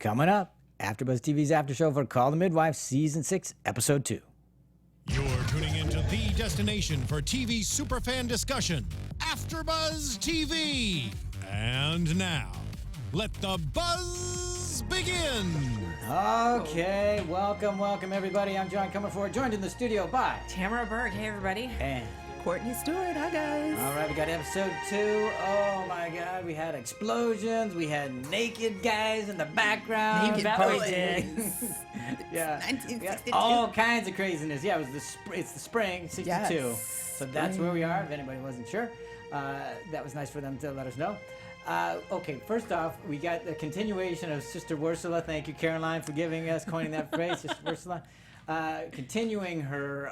Coming up, AfterBuzz TV's after show for Call The Midwife, Season 6, Episode 2. You're tuning into the destination for TV superfan discussion, AfterBuzz TV. And now, let the buzz begin. Okay, welcome everybody. I'm John Comerford, joined in the studio by Tamara Berg. Hey, everybody. and Courtney Stewart. Hi, guys. all right, we got Episode 2. Oh my God, we had explosions. We had naked guys in the background. Naked That we boys. did. Yeah, 1962. all kinds of craziness. Yeah, it's the spring, 62. Yes, So that's where we are, if anybody wasn't sure. That was nice for them to let us know. Okay, first off, we got the continuation of Sister Ursula. Thank you, Caroline, for giving us, coining that phrase, Sister Ursula. Continuing her,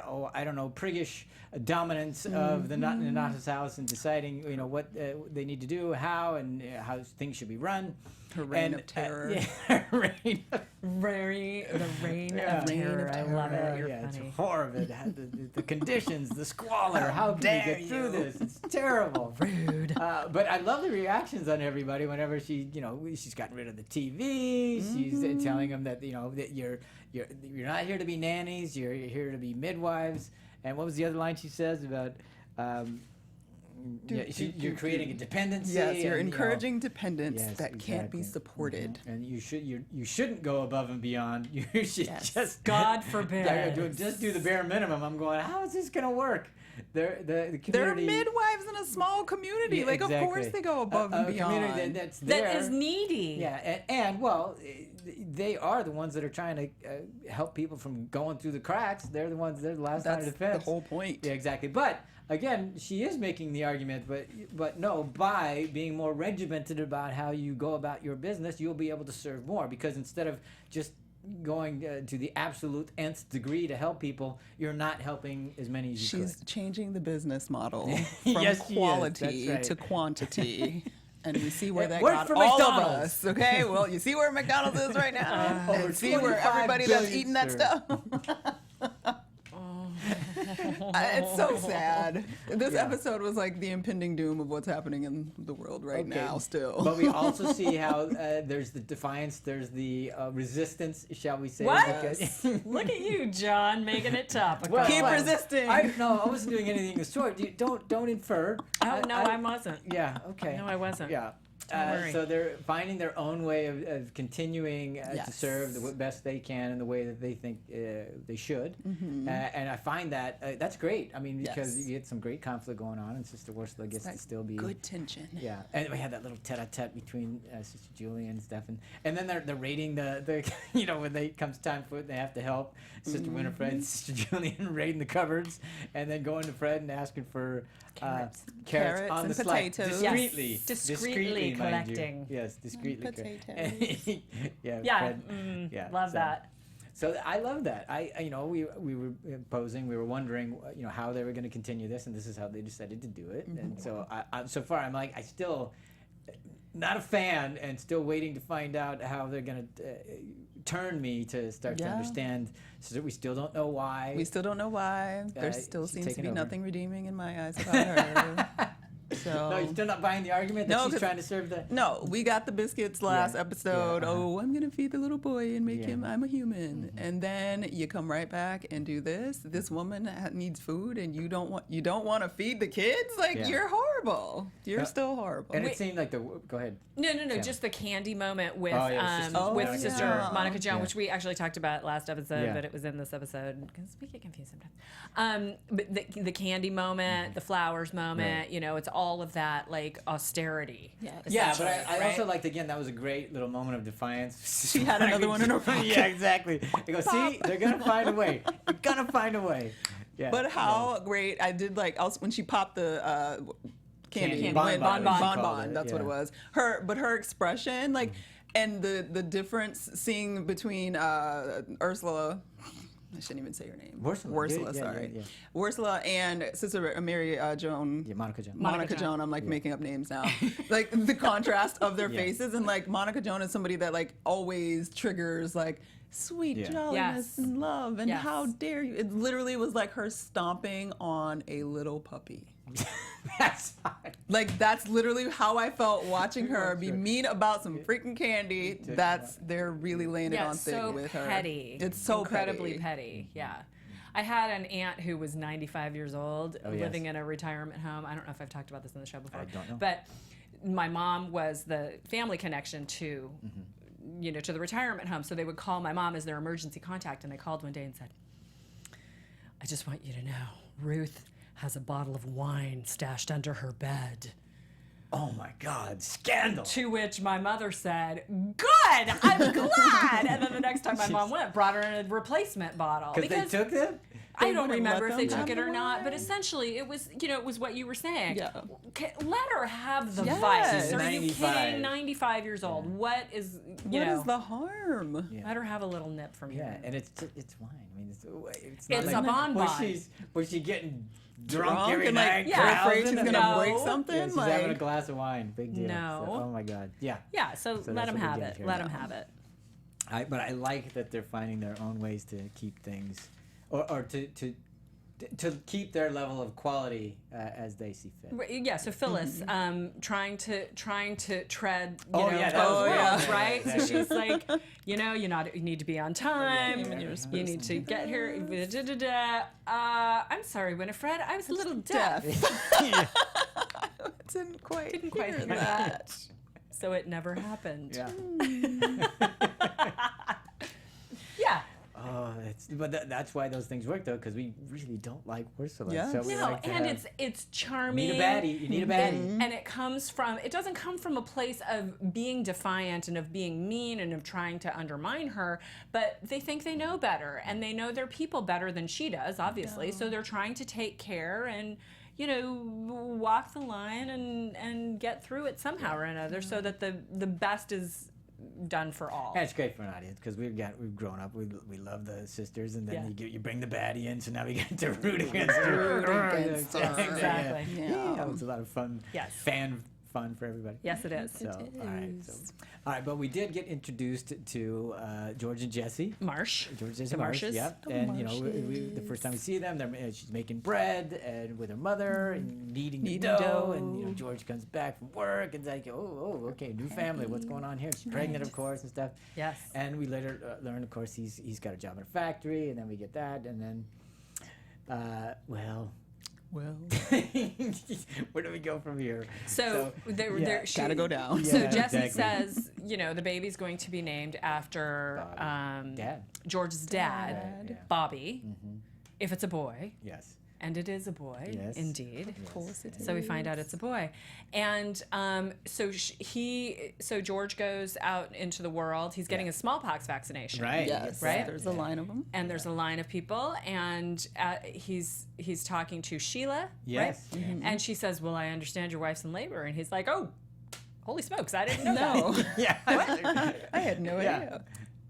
priggish dominance of the Nonnatus House and deciding, what they need to do, how, and how things should be run. Her reign of terror. Her reign of The reign Yeah. of terror. I love it. You're yeah, funny. it's horrible. The conditions, the squalor. How can we dare get through you. this? It's terrible. Rude. But I love the reactions on everybody whenever she's gotten rid of the TV. She's telling them that that you're not here to be nannies. You're here to be midwives. And what was the other line she says about? You're creating a dependency. Yes, you're and, encouraging dependence yes, that can't be exactly. supported. And you shouldn't go above and beyond. You should Yes. just God forbid. just do the bare minimum. I'm going, how is this gonna work? The They're community. midwives in a small community. Yeah, Of course exactly. they go above and a beyond. community that's there. That is needy. Yeah, and they are the ones that are trying to help people from going through the cracks. They're the last line of That's defense. the whole point. Yeah, exactly. But again, she is making the argument, but no, by being more regimented about how you go about your business, you'll be able to serve more, because instead of just going to the absolute nth degree to help people, you're not helping as many as you She's changing the business model from Yes, she is. quality That's to right. quantity. And we see where It that worked got for all of McDonald's. us. Okay, well, you see where McDonald's is right now, Over and see where 25 everybody that's billion eating that served. stuff. It's so sad. This episode was like the impending doom of what's happening in the world right Okay. now. Still, But we also see how there's the defiance, there's the resistance, shall we say? What? because- Look at you, John, making it topical. Well, keep well, resisting. I wasn't doing anything of the sort. Don't infer. Oh, no, I wasn't. Yeah. Okay. No, I wasn't. Yeah. Don't worry. So they're finding their own way of continuing to Yes. serve the best they can in the way that they think they should. And I find that that's great. I mean, because Yes. you get some great conflict going on, and Sister Ursula gets to still be good tension. Yeah, and we had that little tete-a-tete between Sister Julie and Stefan, and then they're raiding the when they comes time for it, they have to help Sister Winifred and Sister Julian raiding the cupboards, and then going to Fred and asking for carrots Carrots on and the slide potatoes. discreetly, Yes, discreetly mind you. collecting. Yes, discreetly. Potatoes. Yeah, Yeah, Fred, yeah, love so- that. So I love that. We were posing. We were wondering, how they were going to continue this, and this is how they decided to do it. And so, so far, I'm like, I still not a fan, and still waiting to find out how they're going to turn me to start to Yeah. understand. So that we still don't know why. We still don't know why. There still she's seems to taken be over. nothing redeeming in my eyes about her. So No, you're still not buying the argument that No, she's 'cause- trying to serve the. No, we got the biscuits last Yeah, episode. yeah, uh-huh. Oh, I'm gonna feed the little boy and make Yeah. him. I'm a human. And then you come right back and do this. This woman needs food, and you don't want to feed the kids. Like Yeah. you're horrible. You're still horrible. And it seemed like go ahead. No, Yeah. just the candy moment with Oh, yeah, Sister with Monica Sister Joan. Monica Joan, Yeah. which we actually talked about last episode, Yeah. but it was in this episode because we get confused sometimes. But the candy moment, the flowers moment, Right. it's all of that like austerity. Yeah, but I right? also liked, again, that was a great little moment of defiance. She had another one in her pocket. Yeah, exactly. They go, see, they're going to find a way. They're going to find a way. Yeah. But how great I did also when she popped the candy Bonbon, bonbon, as you called it, that's what it yeah. was. Her expression and the difference seeing between Ursula. I shouldn't even say her name. Ursula. Yeah, sorry. yeah. Ursula and Sister Mary Joan. Yeah, Monica Joan. Monica Joan. I'm making up names now. Like the contrast of their Yeah. faces, and Monica Joan is somebody that always triggers sweet Yeah. jolliness Yes. and love, and Yes. how dare you? It literally was like her stomping on a little puppy. That's fine. Like, that's literally how I felt watching her be mean about some freaking candy. They're really laying it on thick so with her. petty. It's so incredibly petty. Yeah. I had an aunt who was 95 years old, living in a retirement home. I don't know if I've talked about this on the show before. I don't know. But my mom was the family connection to, to the retirement home. So they would call my mom as their emergency contact, and they called one day and said, "I just want you to know, Ruth has a bottle of wine stashed under her bed." Oh my God, scandal! To which my mother said, "Good, I'm glad." And then the next time my mom went, brought her in a replacement bottle. Because they took them? I don't wouldn't remember let if they them took it have or the not, but wine? essentially it was, it was what you were saying. Yeah. Let her have the Yes. vice. Are you 95. kidding? 95 years old. What is, What is the harm? Yeah. let her have a little nip from you. Yeah, and it's wine. I mean, it's It's not a like, bonbon. Was she getting drunk every and night? like, you're afraid she's carousing? gonna No. break something. Yeah, she's like, having a glass of wine. Big deal. No. So, oh my God. Yeah. Yeah, so So let that's them what we have get it. here. Let them have it. But I like that they're finding their own ways to keep things, or to keep their level of quality as they see fit. Yeah, so Phyllis, trying to tread, Oh, yeah, that was both great. worlds, Yeah, right? exactly. So she's like, you need to be on time. Yeah. You need to get here. I'm sorry, Winifred, I was a little deaf. didn't quite hear hear that. So it never happened. Yeah. Yeah. Oh, that's why those things work though, because we really don't like Ursula. Yes. So we No, like to and have- it's charming. You need a baddie. You need a baddie. And it doesn't come from a place of being defiant and of being mean and of trying to undermine her, but they think they know better and they know their people better than she does, obviously. So they're trying to take care and, walk the line and get through it somehow or another so that the best is done for all. And it's great for an audience because we've grown up. We love the sisters, and then you bring the baddie in, so now we get to root against her. Exactly. Yeah, it's a lot of fun. Yes. Fun for everybody. Yes, it is. So all right. But we did get introduced to George and Jessie. Marsh. George and Jessie The Marsh. Marshes. Yeah. And the first time we see them, she's making bread and with her mother and kneading the dough. And George comes back from work and it's like, okay, new family. What's going on here? She's pregnant, of course, and stuff. Yes. And we later learn, of course, he's got a job in a factory, and then we get that, and then, well, where do we go from here? So gotta go down. So Yeah, Jessie exactly. says, the baby's going to be named after Dad. George's dad, Yeah. Bobby, if it's a boy. Yes. And it is a boy, Yes. indeed. Of course it is. So we find out it's a boy, and so George goes out into the world. He's getting a smallpox vaccination, Right. Yes. Right? There's a line of them. And there's a line of people, and he's talking to Sheila, Yes. right? Mhm. And she says, "Well, I understand your wife's in labor," and he's like, "Oh, holy smokes, I didn't know No. that." Yeah. I had no Yeah. idea.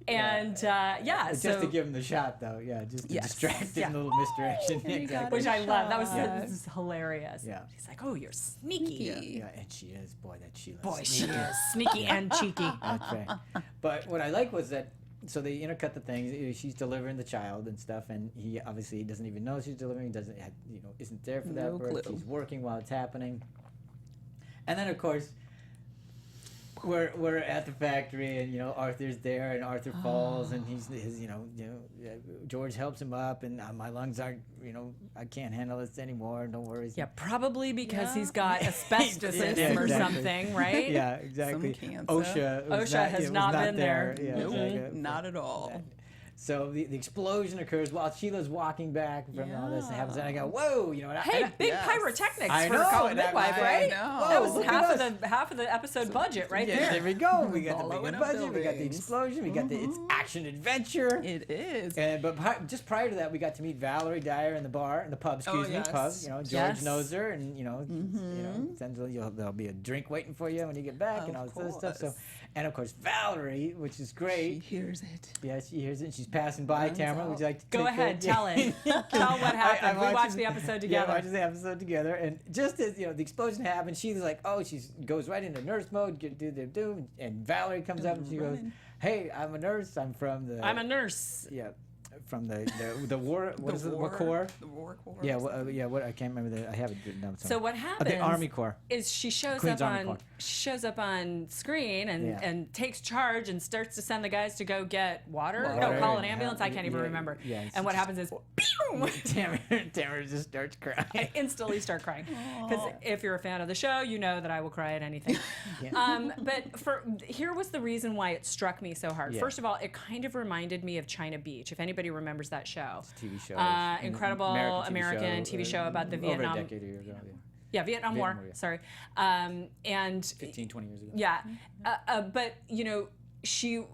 And Just so to give him the shot, though. Yeah, just to Yes. distract Yeah. him, a little misdirection. you got Exactly. which I love. That was shot. this is hilarious. Yeah. She's like, "Oh, you're sneaky." Yeah, and she is. Boy, that Sheila. Boy, she is sneaky and cheeky. That's right. But what I like was that, so they intercut the things. She's delivering the child and stuff, and he obviously doesn't even know she's delivering. Isn't there for that No birth. clue. She's working while it's happening. And then of course, we're at the factory, and Arthur's there, and Arthur falls, and George helps him up, and my lungs aren't, I can't handle this anymore. No worries. Yeah, probably because he's got asbestos Yeah, in him or exactly. something, right? Yeah, exactly. Some cancer. OSHA has not been there. Yeah, Nope, exactly. not at all. So the explosion occurs while Sheila's walking back from all this happens, and I go, whoa, Hey, big Yes. pyrotechnics I for know, Call The and I'm Midwife, like, right? I know. That was Look at half of the episode budget right Yeah, there there. we go. We got the Blowing bigger up budget. We got the buildings. explosion. We got the it's action adventure. It is. But just prior to that, we got to meet Valerie Dyer in the pub. Excuse me, yes. pub. George Yes. knows her, and sends there'll be a drink waiting for you when you get back, and all this other stuff. So, course. and of course Valerie, which is great. She hears it. Yeah, she hears it. And she's passing by. Runs Tamara, out. would you like to Go take ahead, the- tell it. Tell what happened. We watched the episode Yeah, together. watches the episode together, and just as the explosion happens, she's like, she goes right into nurse mode, and Valerie comes up and she goes, running. "Hey, I'm a nurse. I'm from the." I'm a nurse. Yeah. from the war. What is it? What corps? The war corps. Yeah, what I can't remember. I have it written down. So what happens? The Army Corps. Is she shows Queen's up Army Corps. on screen and, Yeah. and takes charge and starts to send the guys to go get water. Water No, call an and ambulance. I can't even yeah, remember. yeah, it's and what just- happens is, Tamara just starts crying. I instantly start crying because if you're a fan of the show, you know that I will cry at anything. Yeah. But here was the reason why it struck me so hard. Yeah. First of all, it kind of reminded me of China Beach. If anybody remembers that show, TV show. incredible American TV show about the Vietnam. Over a decade ago. Yeah, Vietnam War. War, yeah. Sorry, and 15, 20 years ago. yeah, but you know, she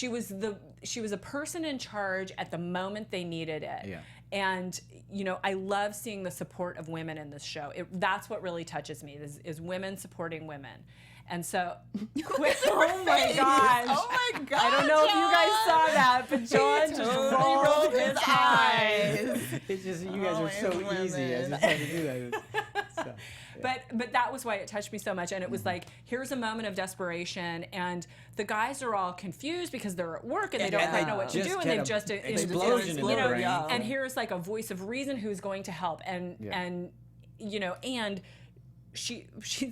was a person in charge at the moment they needed it. Yeah. And you know, I love seeing the support of women in this show. That's what really touches me is women supporting women. And so, oh my gosh! Oh my god! I don't know if you guys saw that, but John just rolled his eyes. It's just you guys are so Always easy. I women. just had to do that. So, yeah. But that was why it touched me so much, and it was like, here's a moment of desperation, and the guys are all confused because they're at work and they don't Yeah. quite know what to Just do, and get they've a just explosion in you the know, brain. Yeah. and here's like a voice of reason who's going to help, and you know, and she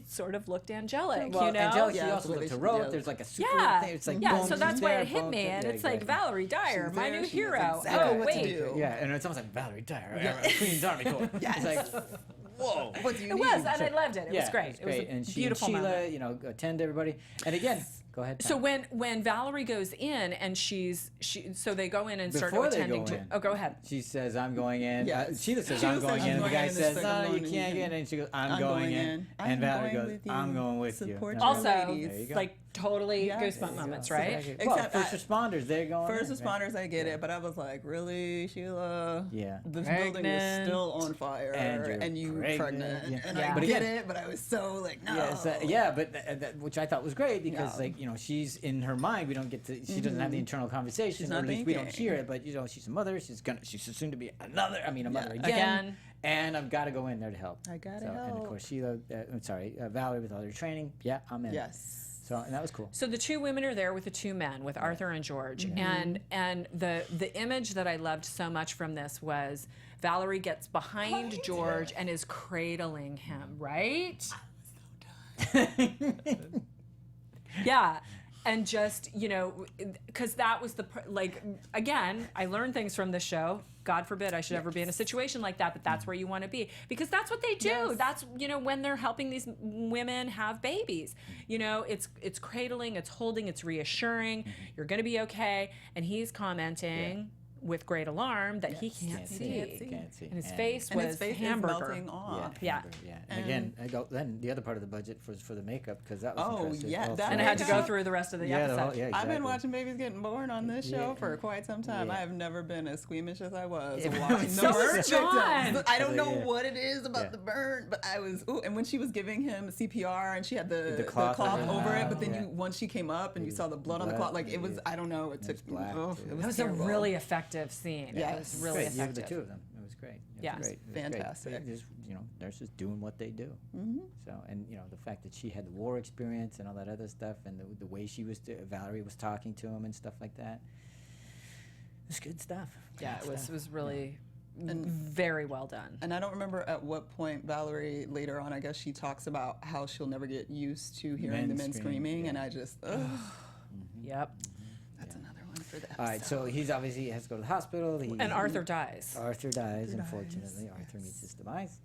sort of looked angelic, Well, you know. Angelica, she Yeah, also that's looked what heroic. they- There's like a super Yeah, thing. It's like yeah. boom, So that's she's why there, it hit boom, me, yeah, and it's like exactly. Valerie Dyer, She's my there, new she knows hero. exactly Oh what to wait, do. Yeah, and it's almost like Valerie Dyer, Queen's Army Corps. Yes. It's like, whoa. What do you it need? was, and I loved it. It Yeah, was great. It was a and she beautiful and Sheila, moment. you know, attend everybody. And again, go ahead. So Pam. when Valerie goes in and so they go in and start Before they attending go to. in. Oh, go ahead. She says, I'm going in. Yes. Sheila says, Sheila I'm says, going "I'm in. And the going guy in." says, It's like, no, "I'm you going can't in." get in. And she goes, I'm I'm going going in. in. And I'm Valerie going goes, with you. I'm going with you. Support No. your Also, ladies. There you go. like totally Yes. goosebump moments, So right? exactly. Well, Except first responders, they're going First in, responders, I get it, but I was like, really, Sheila? Yeah. This building Pregnant. is still on fire, And you're you pregnant. Yeah. And Yeah. I But get again- it, but I was so like, no. Yes, but which I thought was great because, Yeah. like, you know, she's in her mind. We don't get to. She doesn't have the internal conversation, She's or not at least we don't thinking. hear it. But you know, she's a mother. She's soon to be a mother again. Again. And I've got to go in there to help. I gotta And of help. course, Sheila. Valerie with all her training. Yeah, I'm in. Yes. So and that was cool. So the two women are there with the two men, with Arthur and George, Mm-hmm. and the image that I loved so much from this was Valerie gets behind George and is cradling him, right? Yeah. And just, you know, because that was again, I learned things from this show. God forbid I should ever be in a situation like that, but that's where you want to be. Because that's what they do. Yes. That's, you know, when they're helping these women have babies. You know, it's cradling, it's holding, it's reassuring. You're going to be okay. And he's commenting with great alarm that he can't see. Can't see. And his face And was his face hamburger. is melting off. Yeah. Yeah. And again, then the other part of the budget was for the makeup because that was Oh, impressive. yeah, Also. that And I had to go makeup. through the rest of the Yeah, episode. the whole, yeah, I've been exactly. watching babies getting born on this show Yeah. for quite some time. Yeah. I have never been as squeamish as I was It watching was the so burn is John. victims. I don't Yeah. know what it is about Yeah. the burn, but I was. Ooh, and when she was giving him CPR and she had the cloth cloth over over her it, but then mouth. once she came up and you saw the blood on the blood, cloth, like it was. yeah. I don't know. It took. was black, Oh, too. it It was was a terrible. really effective scene. Yeah, It was it's really Great. effective. You were the two of them. It was great. It Yeah. was great. It was Fantastic. Great. Just, you know, nurses doing what they do. Mm-hmm. So, and you know, the fact that she had the war experience and all that other stuff, and the way she was, Valerie was talking to him and stuff like that. It was good stuff. Yeah, Good it stuff. was really very well done. And I don't remember at what point Valerie later on. I guess she talks about how she'll never get used to hearing the Men men screaming, screaming, yeah. and I just. Ugh, Yep. that's another one for the episode. All right, so he's obviously has to go to the hospital. And Arthur dies. Arthur dies, unfortunately. Arthur meets his demise.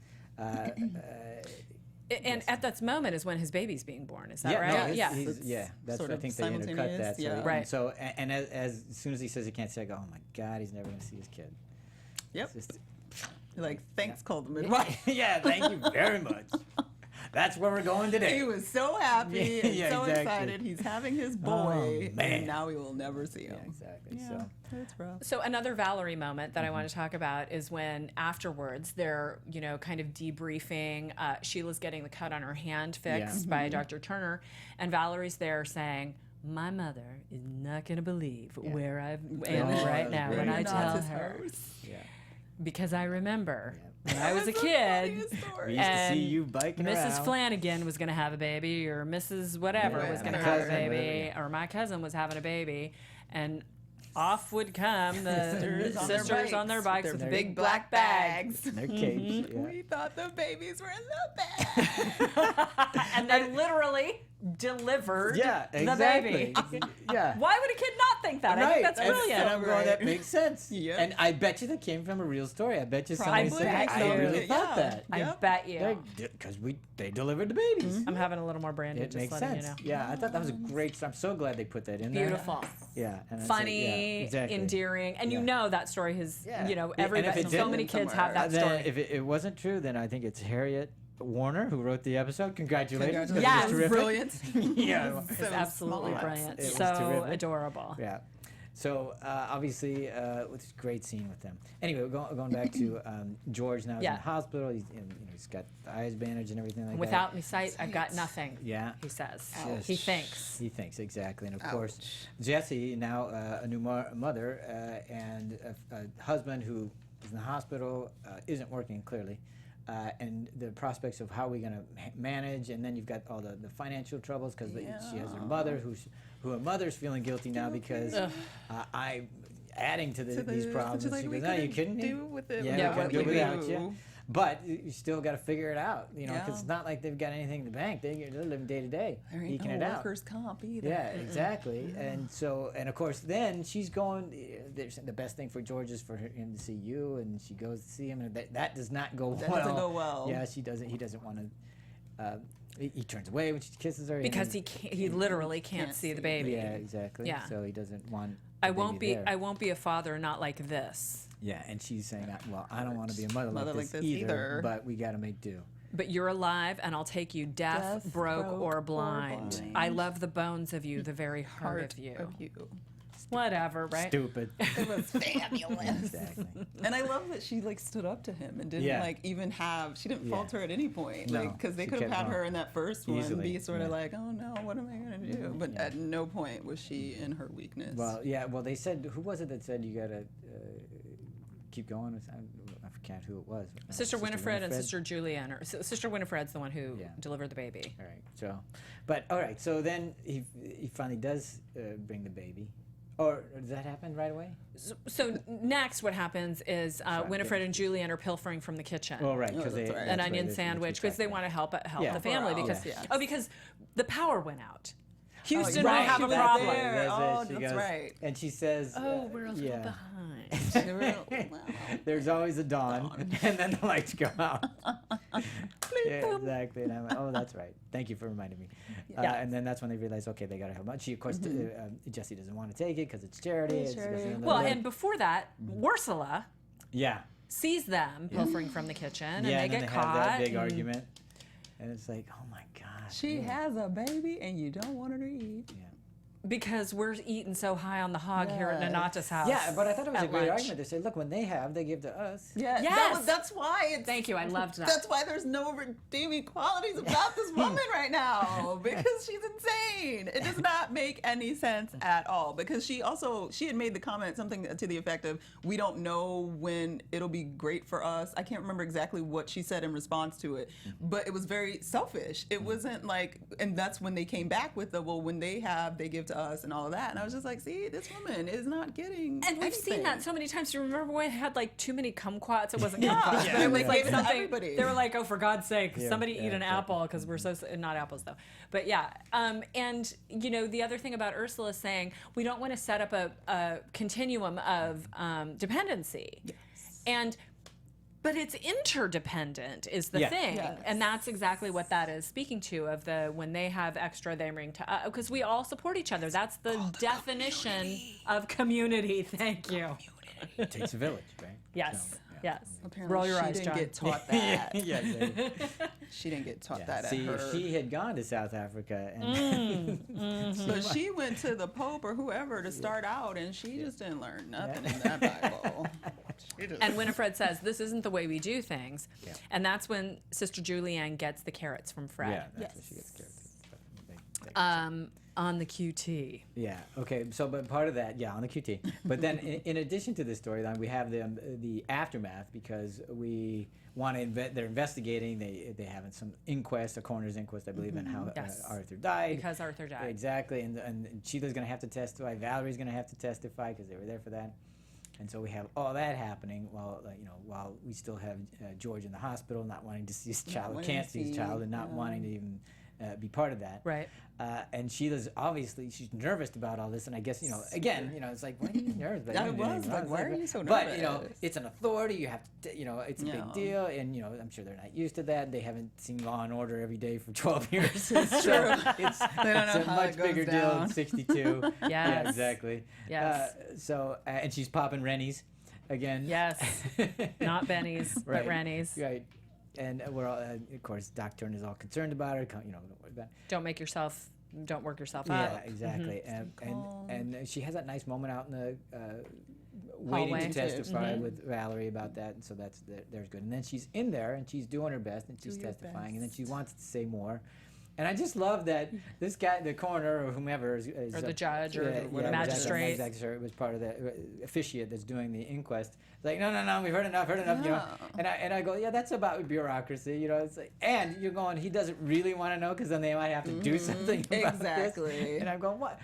And at that moment is when his baby's being born. Is that Yeah, right? no, yeah. That's sort I of think they intercut simultaneous, that. So, yeah. Right. So, and as soon as he says he can't see, I go, oh my God, he's never going to see his kid. Yep. It's just, You're like, thanks, Call The Midwife. yeah, thank you very much. That's where we're going today. He was so happy and Yeah, so exactly. excited. He's having his boy, man. and now we will never see him. Yeah, exactly. Yeah, So, that's rough. So another Valerie moment that I want to talk about is when afterwards they're, you know, kind of debriefing. Sheila's getting the cut on her hand fixed by Dr. Turner, and Valerie's there saying, "My mother is not going to believe where I am right now when I tell Nonnatus her, House. yeah. because I remember when I That was a the kid." funniest story. We used to see And you biking Mrs. around. Flanagan was going to have a baby, or Mrs. whatever Yeah, was going to my have a cousin, baby, whatever, or my cousin was having a baby, and off would come the sisters on their bikes with their big black bags. In their capes. Yeah. We thought the babies were in the bag. And they literally delivered Yeah, the exactly. baby. Yeah. Why would a kid not think that? I Right. think that's And brilliant. I'm going, that makes sense. Yep. And I bet you that came from a real story. I bet you somebody Probably said, I so. really thought that. I Yep. bet you. Because they delivered the babies. I'm having a little more brandy, It just makes letting sense. you know. Yeah, I thought that was a great. I'm so glad they put that in there. Beautiful. Yeah. And that's Funny, yeah, exactly. endearing, and you Yeah. know that story has, Yeah. you know, And if everybody, it so didn't, many kids have that Then story. if it wasn't true, then I think it's Harriet Warner who wrote the episode. Congratulations. 'cause Yes. it was terrific. Brilliant. Yeah. It's absolutely smart. brilliant. It was So terrific. adorable. Yeah. So obviously, it's a great scene with them. Anyway, we're going back to George now. He's in Yeah. the hospital. He's got the eyes bandaged and everything like Without me sight, I've got nothing. that. Yeah. He says. Ouch. He thinks. He thinks, exactly. And of course, Jessie, now a new mother and a husband who is in the hospital, isn't working clearly. And the prospects of how we're going to manage, and then you've got all the financial troubles because she has her mother, who her mother's feeling guilty now because I'm adding to these problems. She's And she like, goes, "No, you couldn't couldn't do with it. Yeah, Yeah, we what couldn't do we without do. you." But you still got to figure it out, because Yeah. it's not like they've got anything in the bank. They're living day to day, There ain't eking no it out. workers' comp either. Yeah, exactly. And so, and of course, then she's going. The best thing for George is for him to see you, and she goes to see him, and that does not go That well. doesn't go well. Yeah, she doesn't. He doesn't want to. He turns away when she kisses her Because and he literally can't see the baby. Yeah, exactly. Yeah. So he doesn't want. I the won't baby be. there. I won't be a father not like this. Yeah, and she's saying, "Well, I don't want to be a mother Mother like this either, but we got to make do." But you're alive, and I'll take you deaf, Deaf, broke, broke, or or blind. blind. I love the bones of you, the very heart of you. Whatever, right? Stupid. It was fabulous. Exactly. And I love that she stood up to him and didn't Yeah. even she didn't Yeah. falter at any point. No, Because they she could have kept had her going. in that first one Easily, be sort of yeah. like, oh no, what am I gonna do? But Yeah. at no point was she in her weakness. Well, yeah. Well, they said, who was it that said you gotta keep going? I forget who it was. Sister Winifred and Sister Julianne, or Sister Winifred's the one who Yeah. delivered the baby. All right. So, but all right. So then he finally does bring the baby, or does that happen right away? So next, what happens is Winifred and Julianne are pilfering from the kitchen. Oh, right. Oh, Because that's they right. An that's onion right, sandwich because they want to help Yeah. the family For all because of because the power went out. Houston you're will right. have She a was problem. there. Oh, She that's goes- right. And she says, Oh, we're a little yeah. behind. They were- wow. There's always a dawn, and then the lights go out. Yeah, exactly. And I'm like, oh, that's right. Thank you for reminding me. Yeah. And then that's when they realize, okay, they got to help out. She, of course, Jessie doesn't want to take it because it's charity. It's charity. Well, and before that, Ursula yeah, sees them pilfering from the kitchen, and yeah, they and get then they caught. have that big and- argument, and it's like, oh my gosh. She has a baby and you don't want her to eat. Yeah. Because we're eating so high on the hog here at Yes. Nonnatus House. Yeah, but I thought it was a at great lunch. argument. They said, look, when they have, they give to us. Yeah, Yes. that's why it's. Thank you, I loved that. That's why there's no redeeming qualities about this woman right now, because she's insane. It does not make any sense at all. Because she had made the comment something to the effect of, "We don't know when it'll be great for us." I can't remember exactly what she said in response to it, but it was very selfish. It wasn't like, and that's when they came back with the, well, when they have, they give to us and all of that. And I was just like, see, this woman is not getting. And we've seen anything. that so many times. Do you remember when it had like too many kumquats? It wasn't Yeah. kumquats, Yeah. but it was They like gave it to something. everybody. They were like, "Oh, for God's sake, Yeah, somebody yeah, eat an exactly. apple," because we're so not apples though. But yeah, and you know the other thing about Ursula saying we don't want to set up a continuum of dependency, but it's interdependent is the Yeah. thing, Yes. and that's exactly what that is speaking to. Of the when they have extra, they bring to us because we all support each other. That's the definition of community. Thank you. It takes a village, right? Yes. So, Yes. Apparently Roll your she eyes, didn't John. get taught that. yeah, yeah. She didn't get taught Yeah. that See, at if her. she had gone to South Africa and But she went to the Pope or whoever to start out, and she just didn't learn nothing in that Bible. She just- And Winifred says, "This isn't the way we do things," Yeah. and that's when Sister Julianne gets the carrots from Fred. yeah, that's what she gets scared. on the QT. Yeah. Okay. So, but part of that, yeah, on the QT. But then, in addition to this storyline, we have the aftermath because we want to. They're investigating. They have some inquest, a coroner's inquest, I believe, on how Yes. Arthur died. Because Arthur died. Exactly. And Sheila's going to have to testify. Valerie's going to have to testify because they were there for that. And so we have all that happening while while we still have George in the hospital, not wanting to see his child, can't see his child, and not wanting to even be part of that. Right. And Sheila's obviously she's nervous about all this, and I guess again it's like, why are you nervous? About I anything? was like, why are you so But nervous? it's an authority. You have to, it's a big deal, and I'm sure they're not used to that. They haven't seen Law and Order every day for 12 years. It's They don't know it's a how much it goes bigger deal down. in '62. Yeah, Yes. exactly. Yes. And she's popping Rennies again. Yes. Not Benny's, but Rennie's. Right. And we're all, of course, Doc Turner's all concerned about her. Don't worry about it. Don't work yourself Yeah, up. exactly. And she has that nice moment out in the waiting Hallway. to testify with Valerie about that, and so there's good. And then she's in there and she's doing her best and she's testifying, and then she wants to say more. And I just love that this guy, the coroner or whomever, is Or the judge or the magistrate. Exactly, it was part of the officiate that's doing the inquest. It's like, no, we've heard enough. And I go, yeah, that's about bureaucracy, It's like, and you're going, he doesn't really want to know because then they might have to do something about Exactly. this. And I'm going, what?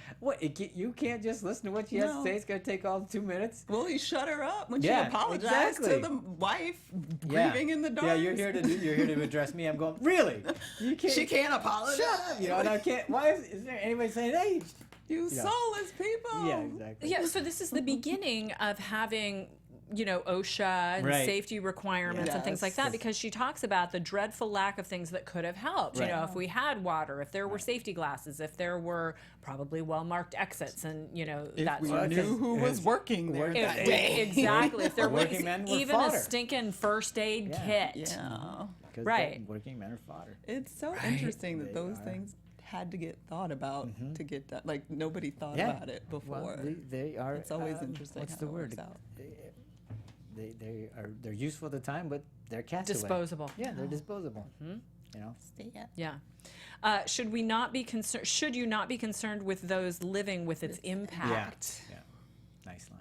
You can't just listen to what she has to say. It's going to take all 2 minutes. Well, he shut her up when she Yeah, apologized exactly. to the wife grieving in the dark. Yeah, you're here to address me. I'm going, really? You can't. She can't apologize. Shut up. And I can't. Why is there anybody saying, hey? You soulless people. Yeah, exactly. Yeah, so this is the beginning of having, OSHA and Right. safety requirements and things like that, because she talks about the dreadful lack of things that could have helped. Right. If we had water, if there were safety glasses, if there were probably well-marked exits, and that We sort of knew thing. who was working there that day. Exactly. If there was Working men were even a fodder. stinking first aid kit. Yeah. 'Cause Right. Working men are fodder. It's so interesting that They those are. things had to get thought about to get done. Like, nobody thought Yeah. about it before. Well, they are. It's always interesting What's how the it word? works out. They're useful at the time, but they're castaway. Disposable. Yeah, they're disposable. Yeah. Should we not be concerned? Should you not be concerned with those living with its impact? Yeah. Nice line.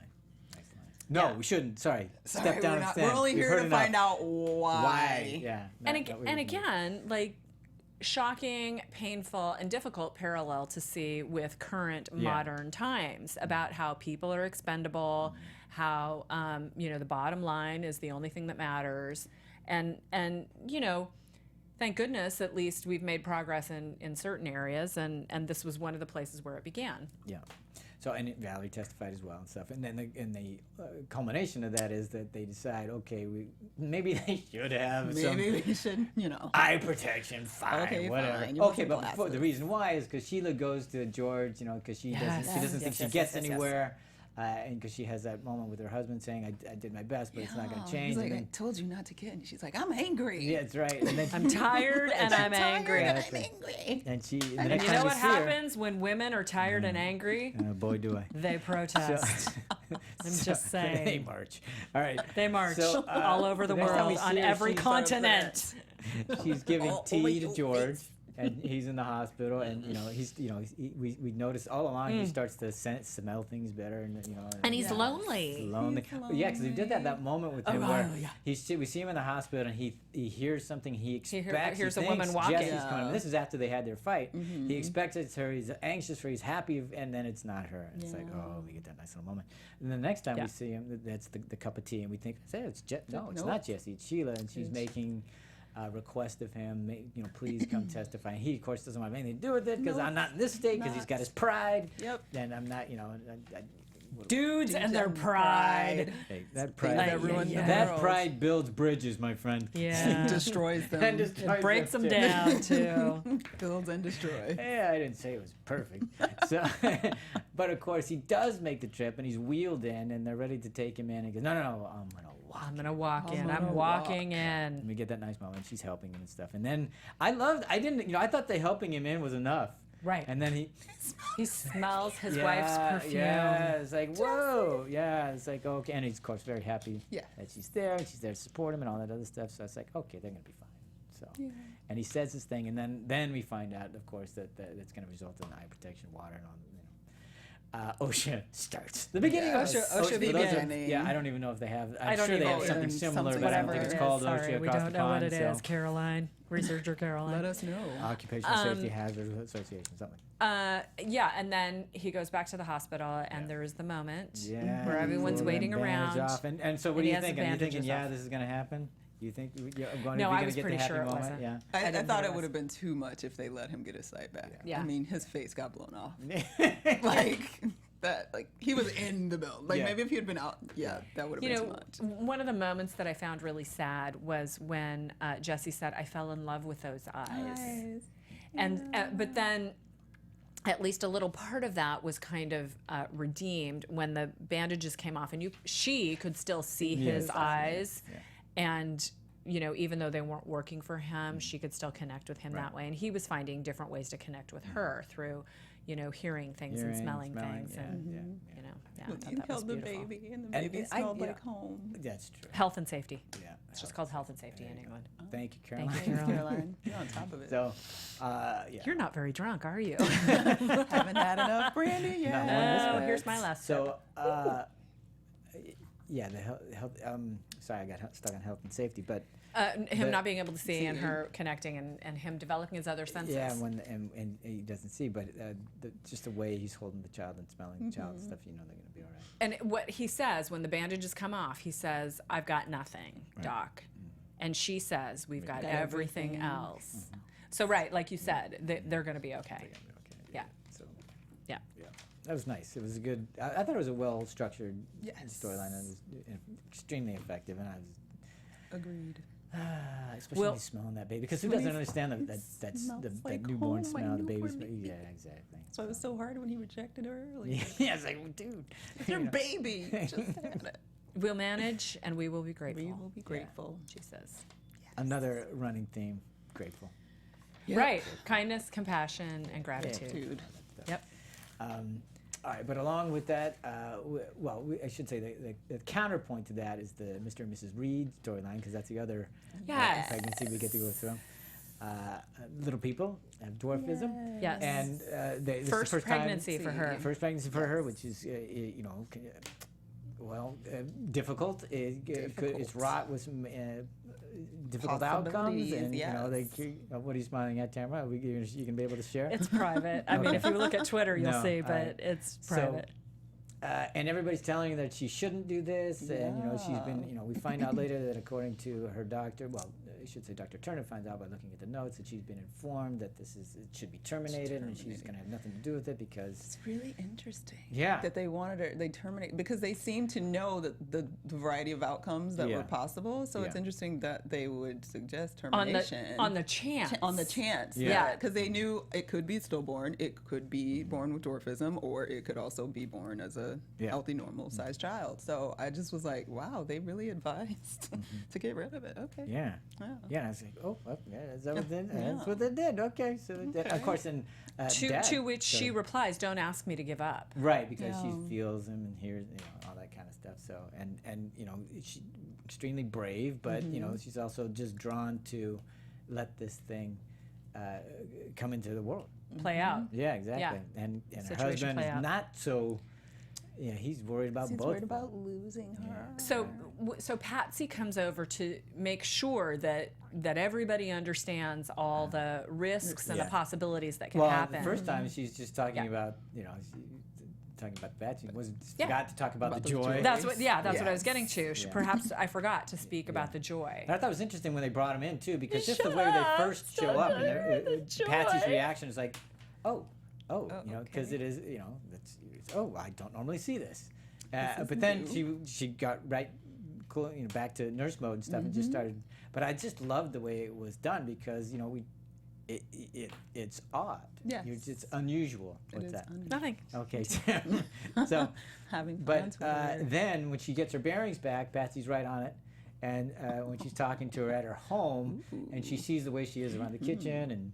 No, we shouldn't. Sorry. Step down and stand. We're only We've here heard to enough. find out why. Yeah. And again, like shocking, painful, and difficult parallel to see with current modern times about how people are expendable, how the bottom line is the only thing that matters, and thank goodness at least we've made progress in certain areas, and this was one of the places where it began. Yeah. So, and Valerie testified as well and stuff. And then the culmination of that is that they decide, okay, maybe they should have Maybe some we should, eye protection, fine, Okay, whatever. fine. You want Okay, some but before, the glasses. reason why is because Sheila goes to George, because she doesn't think she gets anywhere. And because she has that moment with her husband saying, I did my best, but it's not going to change. He's like, And I then, told you not to get. And she's like, I'm angry. yeah, that's right. And then I'm tired and I'm angry. And That's I'm right. angry. And she, the And next you time know we what see her- happens when women are tired and angry? Oh, boy, do I. They protest. I'm just saying. They march. All right. They march So, all over the next time we world, on see her, every she's continent. She's giving tea Only to you, George, and he's in the hospital, and we noticed all along he starts to smell things better, And he's lonely. lonely. Yeah, because we did that moment with him where we see him in the hospital, and he hears something he expects. hears a he woman thinks walking. Jessie's coming. This is after they had their fight. He expects it's her. He's anxious for. He's happy, and then it's not her. And it's like, oh, we get that nice little moment. And then the next time we see him, that's the cup of tea, and we think, it's no, it's not Jessie. It's Sheila, and she's making request of him, please come testify. And he, of course, doesn't want anything to do with it because I'm not in this state because he's got his pride. Yep. And I'm not, Dudes and their pride. Hey, that pride, everyone in the that world. pride builds bridges, my friend. Yeah. Destroys them. And destroys Breaks them too. down, too. Builds and destroys. Yeah, I didn't say it was perfect. So, but of course, he does make the trip, and he's wheeled in, and they're ready to take him in. And he goes, no, I'm gonna walk. I'm going to walk in. gonna I'm walking And in. we get that nice moment. She's helping him and stuff. And then I thought the helping him in was enough. Right. And then He smells his wife's perfume. Yeah, it's like, whoa. Yeah, it's like, okay. And he's, of course, very happy that she's there. And she's there to support him and all that other stuff. So it's like, okay, they're going to be fine. So, And he says this thing, and then we find out, of course, that it's going to result in eye protection, water, and all. OSHA starts. The beginning of OSHA beginning. Yeah, I don't even know if they have. I'm I don't sure they even have know. something similar, Something but I don't Whatever think it it's is. called Sorry, OSHA we across don't the know pond. what it is, Caroline. Researcher Caroline. Let us know. Occupational Safety Hazard Association, something. Yeah, and then he goes back to the hospital, and there is the moment Yeah. where everyone's Pull waiting them bandage around. off. And so what and are he you has the thinking? Are you thinking, bandages yeah, off. this is going to happen? You think you're going No, I to was get the pretty happy sure it moment? wasn't. Yeah. I didn't think thought it it would was. have been too much if they let him get his sight back. Yeah. I mean, his face got blown off. Like that. Like he was in the building. Like Yeah. maybe if he had been out, that would have You been know, too much. one of the moments that I found really sad was when Jessie said, "I fell in love with those eyes," and but then. At least a little part of that was kind of redeemed when the bandages came off, and she could still see his eyes, and even though they weren't working for him, she could still connect with him that way, and he was finding different ways to connect with her through, hearing things and smelling things, and I thought You that was held the beautiful. baby, and the And baby smelled like home. That's true. Health and safety. Yeah. It's just called health and safety in England. Thank you, Caroline. Thank you, Caroline, you're on top of it. So, yeah. You're not very drunk, are you? Haven't had enough brandy yet. Not one this Oh, way. here's my last sip. So, yeah, the health. Sorry, I got stuck on health and safety, but Him not being able to see and her connecting and him developing his other senses. yeah, and he doesn't see, but just the way he's holding the child and smelling the child and stuff, they're gonna be all right. And what he says when the bandages come off, he says, "I've got nothing, Doc," and she says, "We've got everything else." So like you said, they're going to be okay. Yeah. So, Yeah. yeah, that was nice. It was a good. I thought it was a well structured storyline. It was extremely effective, and I was. Agreed. Especially Well- when he's smelling that baby, because who doesn't understand that smells like newborn home, my smell, the baby's newborn baby. Yeah, exactly. So it was so hard when he rejected her earlier. Yeah, it's like, well, dude, It's your baby. Just had it. We'll manage and we will be grateful. We will be grateful. She says. another running theme. Grateful. Yep. Right. Kindness, compassion, and gratitude. Dude. Yep. All right, but along with that, I should say the counterpoint to that is the Mr. and Mrs. Reed storyline, because that's the other Yes. pregnancy we get to go through. Little people have dwarfism. Yes. And this is the First first time- pregnancy for her. First pregnancy for her, which is, difficult. It's wrought with some difficult outcomes, Possibilities, and what are you smiling at, Tamara? You can be able to share. It's private. I mean, if you look at Twitter, you'll No, see, all but right. it's So, private. and everybody's telling her that she shouldn't do this, and she's been. We find out later that according to her doctor, I should say Dr. Turner finds out by looking at the notes that she's been informed that it should be terminated, and she's going to have nothing to do with it because. It's really interesting. Yeah. That they wanted her, they terminated, because they seem to know that the variety of outcomes that were possible. So it's Yeah. interesting that they would suggest On termination. the chance. On the chance. Yeah. Because they knew it could be stillborn, it could be born with dwarfism, or it could also be born as a healthy, normal sized child. So I just was like, wow, they really advised to get rid of it. Okay. Yeah. Wow. Yeah, and I was like, oh, well, yeah, is that what they did? That's what they did. Okay, so of course, and Dad, To which she replies, "Don't ask me to give up." right, because she feels him and hears all that kind of stuff. So and she's extremely brave, but she's also just drawn to let this thing come into the world. Play out. Yeah, exactly. Yeah. And her Situation husband play is out. not so. Yeah, he's worried about He's both. worried of them. about losing her. So Patsy comes over to make sure that everybody understands all the risks and the Yeah. possibilities that can Well, happen. the first time she's just talking about talking about that. She forgot to talk about the joy. That's what I was getting to. Yeah. Perhaps I forgot to speak about the joy. And I thought it was interesting when they brought him in too, because just the way they first show up, and Patsy's reaction is like, because it is, I don't normally see this. But then she got back to nurse mode and stuff, and just started. But I just loved the way it was done because it's odd. Yes. It's unusual. What's is that? Nothing. Okay. So, Having fun. but then when she gets her bearings back, Patsy's right on it. And when she's talking to her at her home, and she sees the way she is around the kitchen,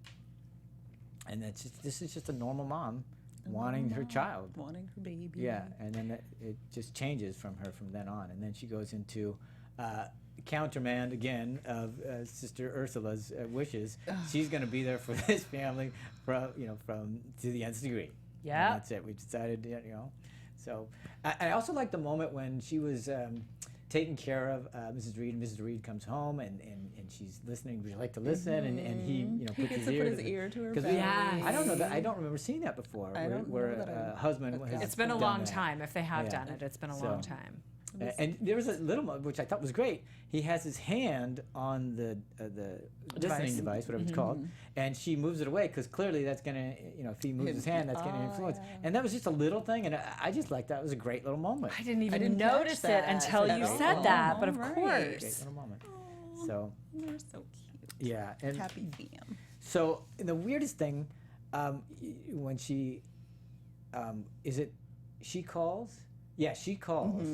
and this is just a normal mom wanting her child. Wanting her baby. Yeah, and then it just changes from her from then on. And then she goes into countermand again of Sister Ursula's wishes. She's going to be there for this family from to the nth degree. Yeah, that's it. We decided, So I also like the moment when she was taking care of Mrs. Reed. Mrs. Reed comes home and she's listening. Would you like to listen? And he puts his ear to her. I don't know that. I don't remember seeing that before. Where a husband. It's been a long time. If they have done it, it's been a long time. And there was a little moment which I thought was great. He has his hand on the listening device, whatever it's called, and she moves it away because clearly that's gonna, if he moves his hand, that's gonna influence. Yeah. And that was just a little thing, and I just liked that. It was a great little moment. I didn't even notice it until you said that, but of course. Great little moment. So. You're so cute. Yeah, and happy fam. So the weirdest thing, when she, she calls? Yeah, she calls.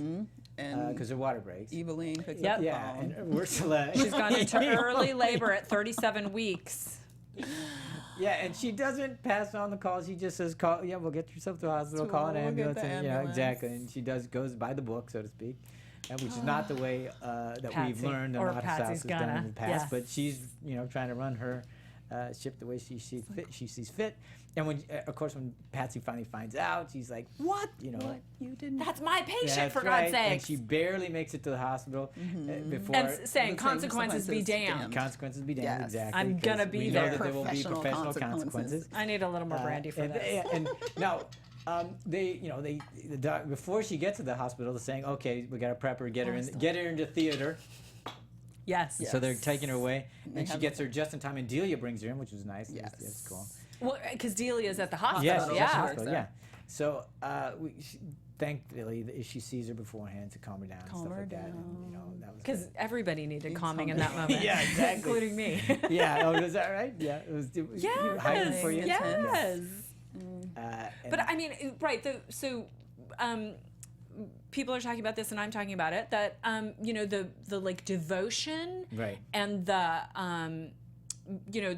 Because her water breaks. Evelyn picks up the phone. And Ursula. She's gone into early labor at 37 weeks. Yeah, and she doesn't pass on the call. She just says, "Call. Yeah, we'll get yourself to the hospital. Call an ambulance." And, exactly. And she goes by the book, so to speak, which is not the way that Patsy, we've learned or Nonnatus House Patsy's has done in the past. Yes. But she's trying to run her ship the way she sees fit. And when, of course, when Patsy finally finds out, she's like, "What? What? You didn't? That's my patient, that's for right. God's sake!" And she barely makes it to the hospital before. And saying, "Consequences be damned." Consequences be damned. Yes. Exactly. I'm gonna be we there. know that there will be professional consequences. I need a little more brandy for this. And now, the doc, before she gets to the hospital, they're saying, "Okay, we got to prep her, get her into theater." Yes. So they're taking her away, and she gets her just in time, and Delia brings her in, which was nice. Yes. That's cool. Well, because Delia's at the hospital. Yes, Yeah. So thancfully, she sees her beforehand to calm her down and stuff like that. And, that was Because everybody needed calming in that moment. Yeah, exactly. Including me. Yeah. Oh, is that right? Yeah. It was hiding for you. Yes. But And- I mean, right. People are talking about this, and I'm talking about it. That the like devotion, Right. and the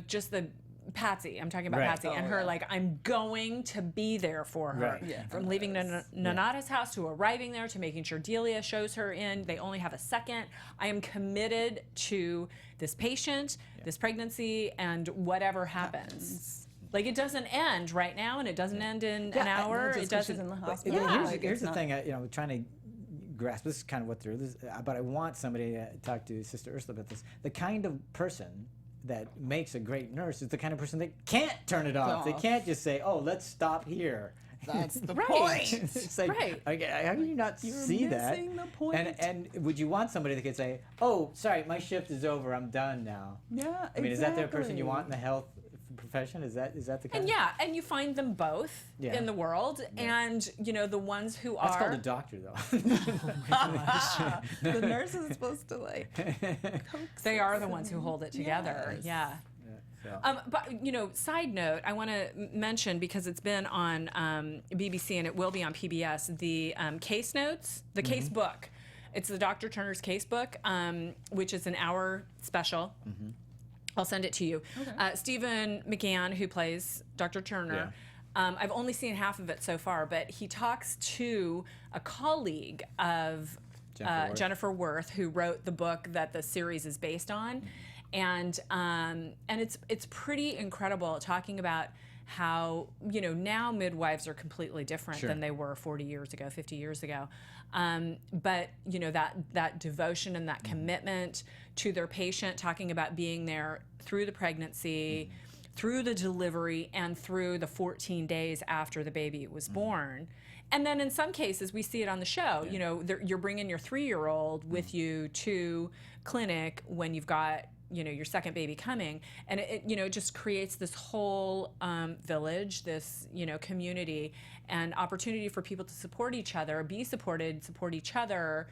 just the Patsy. I'm talking about Right. Patsy and her. Like, I'm going to be there for her. Right. Yeah. From leaving Nonnatus House to arriving there to making sure Delia shows her in. They only have a second. I am committed to this patient, this pregnancy, and whatever happens. Like, it doesn't end right now, and it doesn't end in an hour. It doesn't. She's in the But, hospital. here's the thing. I'm trying to grasp. This is kind of what there is. But I want somebody to talk to Sister Ursula about this. The kind of person that makes a great nurse is the kind of person that can't turn it off. They can't just say, "Oh, let's stop here." That's the Right. point. It's like, Right. okay, how can you not You're see that? missing the point. And would you want somebody that could say, "Oh, sorry, my shift is over. I'm done now." Yeah, I mean, is that the person you want in the health profession? Is that the kind? And and you find them both in the world, and the ones who That's are. called a doctor, though. The nurse is supposed to They are the ones who hold it together. Yes. Yeah. So. But side note, I want to mention, because it's been on BBC and it will be on PBS, the case notes, the case book. It's the Dr. Turner's case book, which is an hour special. I'll send it to you. Okay. Stephen McGann, who plays Dr. Turner, I've only seen half of it so far, but he talks to a colleague of Jennifer Worth, who wrote the book that the series is based on. And it's pretty incredible, talking about how now midwives are completely different than they were 40 years ago, 50 years ago. But that devotion and that commitment to their patient, talking about being there through the pregnancy, through the delivery, and through the 14 days after the baby was born. And then in some cases, we see it on the show. You're bringing your 3-year-old with you to clinic when you've got your second baby coming, and it just creates this whole village, this community, and opportunity for people to support each other, be supported, support each other.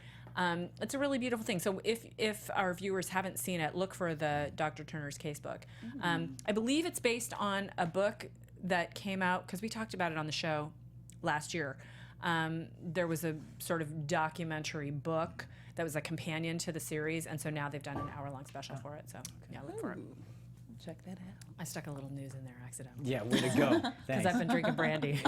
It's a really beautiful thing. So if our viewers haven't seen it, look for the Dr. Turner's Casebook. I believe it's based on a book that came out, because we talked about it on the show last year. There was a sort of documentary book that was a companion to the series, and so now they've done an hour-long special for it. So look for it. Check that out. I stuck a little news in there accidentally. Yeah, way to go. Because Thanks. I've been drinking brandy.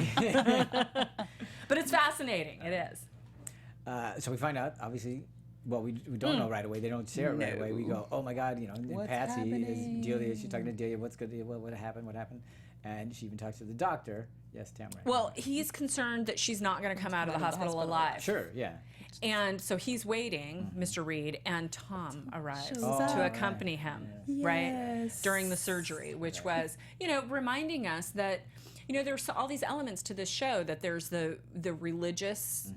But it's fascinating. It is. So we find out, obviously, well, we don't know right away. They don't share it right away. We No. go, oh my God, you know, and What's Patsy happening? is Delia. She's talking to Delia. What's good? What happened? What happened? And she even talks to the doctor. Yes, Tamara. Well, he's concerned that she's not going to come out of the hospital alive. Sure, yeah. And so he's waiting, Mr. Reed, and Tom arrives Shows to up. accompany him, right, Yes. during the surgery, which was, you know, reminding us that, you know, there's all these elements to this show, that there's the religious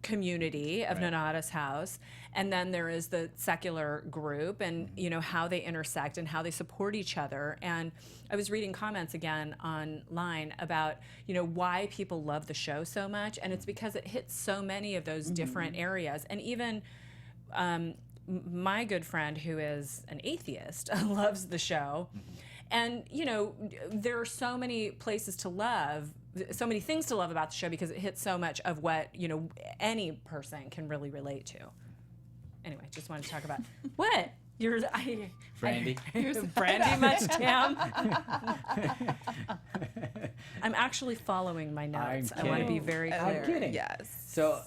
community of Nonnatus House, and then there is the secular group, and you know how they intersect and how they support each other. And I was reading comments again online about, you know, why people love the show so much, and it's because it hits so many of those different areas. And even my good friend, who is an atheist, loves the show. And you know, there are so many places to love, so many things to love about the show, because it hits so much of what, you know, any person can really relate to. Anyway, just wanted to talk about what you're. Brandy. Brandy much, Tam? I'm actually following my notes. I want to be kidding. very I'm clear. kidding. Yes. So,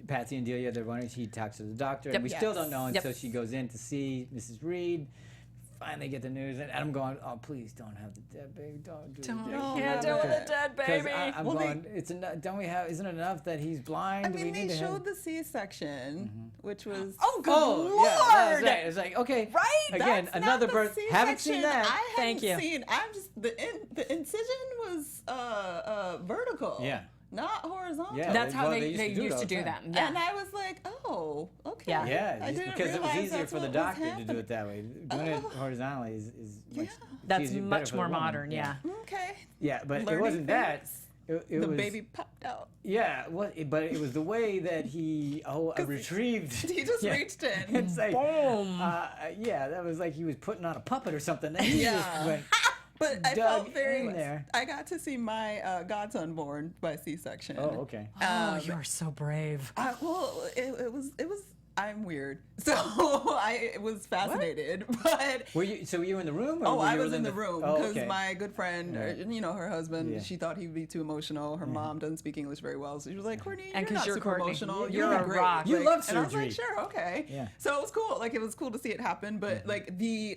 Patsy and Delia, they're running. She talks to the doctor, and Yep. we still don't know Yep. until she goes in to see Mrs. Reed. Finally get the news, and I'm going, oh, please don't have the dead baby. Don't do Don't, the dead can't do deal with it. a dead 'Cause baby. I'm Well, going, don't we have, isn't it enough that he's blind? I Do we mean, need they to have- showed the C-section, which was Oh, good Oh, Lord! yeah, that was right. It's like, okay, Right? again, That's another not birth. the Haven't seen C-section that. I Thank hadn't you. seen. I'm just the incision was vertical. Yeah. Not horizontal. Yeah. That's how Well, they they used to do all the them. And Yeah. I was like, oh, okay. Yeah. Yeah, I just didn't because it was realize easier that's for the what was doctor to do happening. it that way. Doing it horizontally is much That's easier, better much for the more woman. modern, yeah. Okay. Yeah, but it Learning wasn't that. things. It The was, baby popped out. Yeah, but it was the way that he retrieved. He just Yeah. reached in. It's like, Boom. yeah, that was like he was putting on a puppet or something. And he Yeah. just went, But I dug felt very. in there. I got to see my godson born by C-section. oh, okay. Oh, you are so brave. Well, it was. I'm weird, so I was fascinated. But Were you in the room? Or oh, were I you was in the room Oh, because okay. my good friend, you know, her husband, Yeah. she thought he'd be too emotional. Her mom doesn't speak English very well, so she was like, "Courtney, And you're 'cause not you're super Courtney. emotional. You're a great." rock. You love And I was surgery. like, "Sure, okay." Yeah. So it was cool. Like it was cool to see it happen, but like the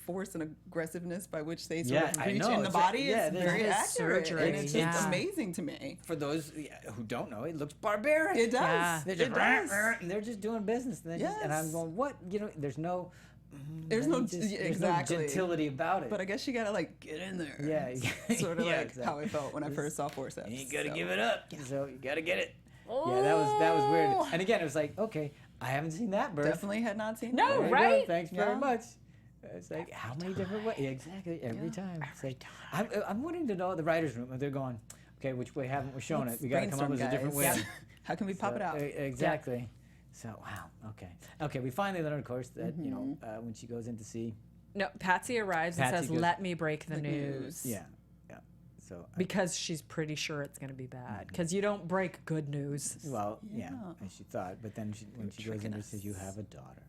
force and aggressiveness by which they sort of I reach know. in the It's body yeah, is there's very this accurate. surgery, And it's yeah. amazing to me. For those who don't know, it looks barbaric. It does. Yeah. They're It just does. and they're just doing business. And I'm Yes. going, what? You know, there's no. There's no there's exactly. no gentility about it. But I guess you gotta like get in there. Yeah, Sort of yeah, like exactly. how I felt when I first saw forceps. You gotta so. give it up. So you gotta get it. Yeah, that was weird. Oh. And again, it was like, okay, I haven't seen that birth. Definitely had not seen No, that. There you go. right? Thanks very Yeah. much. It's like how many different ways? Yeah, exactly. Every time. It's like I'm wanting to know the writers' room. They're going, okay, which way haven't we shown it? We gotta come up with a different way. Brainstorm, guys. How can we pop it out? Exactly. So wow. Okay. We finally learned, of course, that you know when she goes in to see. No, Patsy arrives Patsy and says, goes- "Let me break the The news." news. Yeah. So Because she's pretty sure it's going to be bad. Because you don't break good news. well, yeah, Yeah. as she thought, but then when she goes in, tricking and says, us. "You have a daughter,"